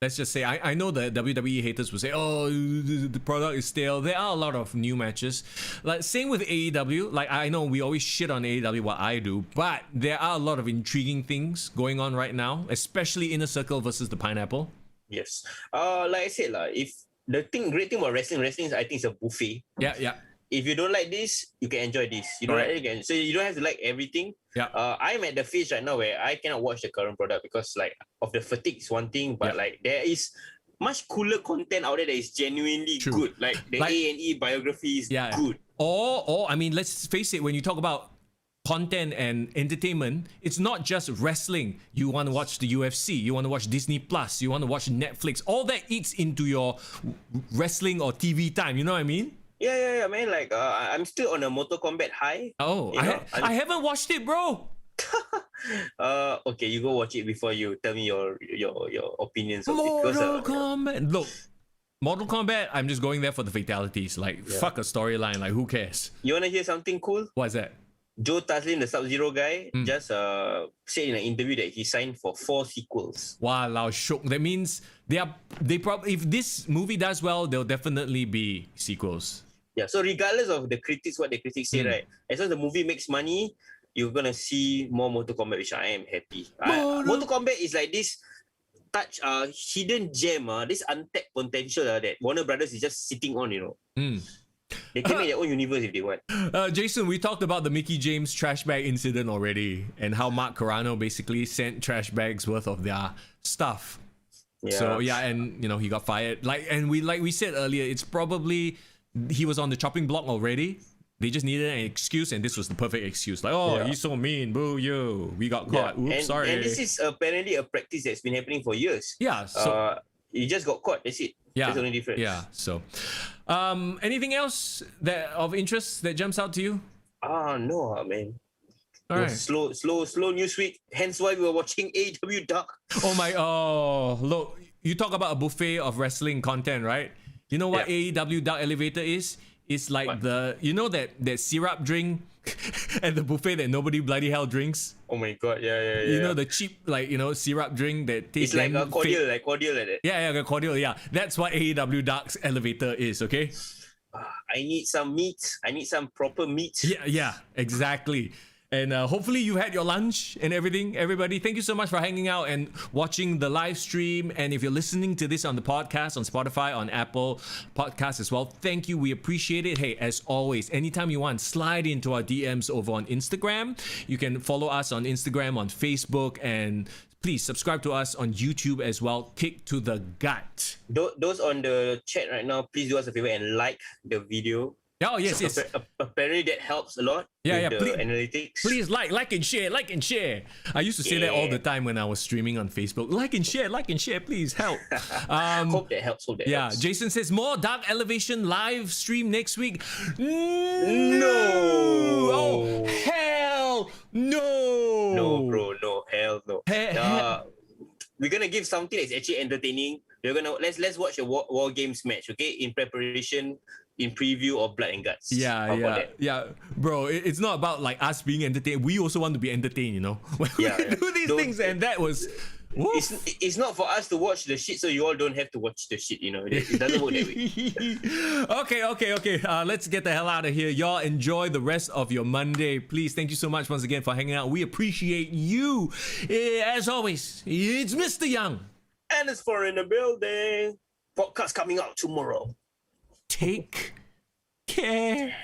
Let's just say, I know the WWE haters will say, oh, the product is stale. There are a lot of new matches. Like same with AEW. Like I know we always shit on AEW, what I do, but there are a lot of intriguing things going on right now, especially Inner Circle versus the Pineapple. Yes. Like I said, if the great thing about wrestling is I think it's a buffet. Yeah. If you don't like this, you can enjoy this. You don't like it again. So you don't have to like everything. Yeah. I'm at the phase right now where I cannot watch the current product because like of the fatigue is one thing, but like there is much cooler content out there that is genuinely good. Like the A&E biography is good. Or I mean, let's face it, when you talk about content and entertainment, it's not just wrestling. You want to watch the UFC, you want to watch Disney Plus, you want to watch Netflix. All that eats into your wrestling or TV time. You know what I mean? Yeah, man. Like, I'm still on a Mortal Kombat high. Oh, I haven't watched it, bro. Okay, you go watch it before you tell me your opinions of it. Mortal Kombat. Look, Mortal Kombat, I'm just going there for the fatalities. Like, fuck a storyline. Like, who cares? You want to hear something cool? What's that? Joe Taslim, the Sub-Zero guy, just said in an interview that he signed for 4 sequels. Wow, shook. That means they probably, if this movie does well, there'll definitely be sequels. Yeah, so regardless of the critics, what the critics say, right? As long as the movie makes money, you're gonna see more Mortal Kombat, which I am happy. Mortal Kombat is like this hidden gem, this untapped potential that Warner Brothers is just sitting on, They can make their own universe if they want. Jason, we talked about the Mickey James trash bag incident already and how Mark Carano basically sent trash bags worth of their stuff. Yeah. So and he got fired. Like we said earlier, it's probably he was on the chopping block already. They just needed an excuse, and this was the perfect excuse. Like, he's so mean, boo you. We got caught. Oops, sorry. And this is apparently a practice that's been happening for years. Yeah. So he just got caught. That's it. Yeah. That's the only difference. Yeah. So, anything else that of interest that jumps out to you? No, man. All right. Slow news week. Hence why we were watching AEW Dark. Look, you talk about a buffet of wrestling content, right? You know what AEW Dark Elevator is? It's like that syrup drink at the buffet that nobody bloody hell drinks. Oh my god, yeah. You know the cheap syrup drink that tastes like a cordial, like that. Yeah, a cordial. Yeah, that's what AEW Dark's Elevator is. Okay. I need some meat. I need some proper meat. Yeah, exactly. And hopefully you had your lunch and everything. Everybody, thank you so much for hanging out and watching the live stream. And if you're listening to this on the podcast, on Spotify, on Apple Podcasts as well, thank you. We appreciate it. Hey, as always, anytime you want, slide into our DMs over on Instagram. You can follow us on Instagram, on Facebook, and please subscribe to us on YouTube as well. Kick to the Gut. Those on the chat right now, please do us a favor and like the video. Oh, yes, yes. Apparently that helps a lot Yeah, with the analytics. Please like and share, like and share. I used to say that all the time when I was streaming on Facebook. Like and share, please help. Hope that helps. Yeah, Jason says more Dark Elevation live stream next week. No. Oh, hell no. No, bro, no, hell no. We're gonna give something that's actually entertaining. We're gonna let's watch a war games match, okay? In preparation, in preview of Blood and Guts. Yeah, bro. It's not about like us being entertained. We also want to be entertained, you know. When we do these things, and that was. It's not for us to watch the shit, so you all don't have to watch the shit. You know, it doesn't work that way. Okay. Let's get the hell out of here. Y'all enjoy the rest of your Monday. Please, thank you so much once again for hanging out. We appreciate you. As always, it's Mr. Young. And it's for in the building. Podcast coming out tomorrow. Take care.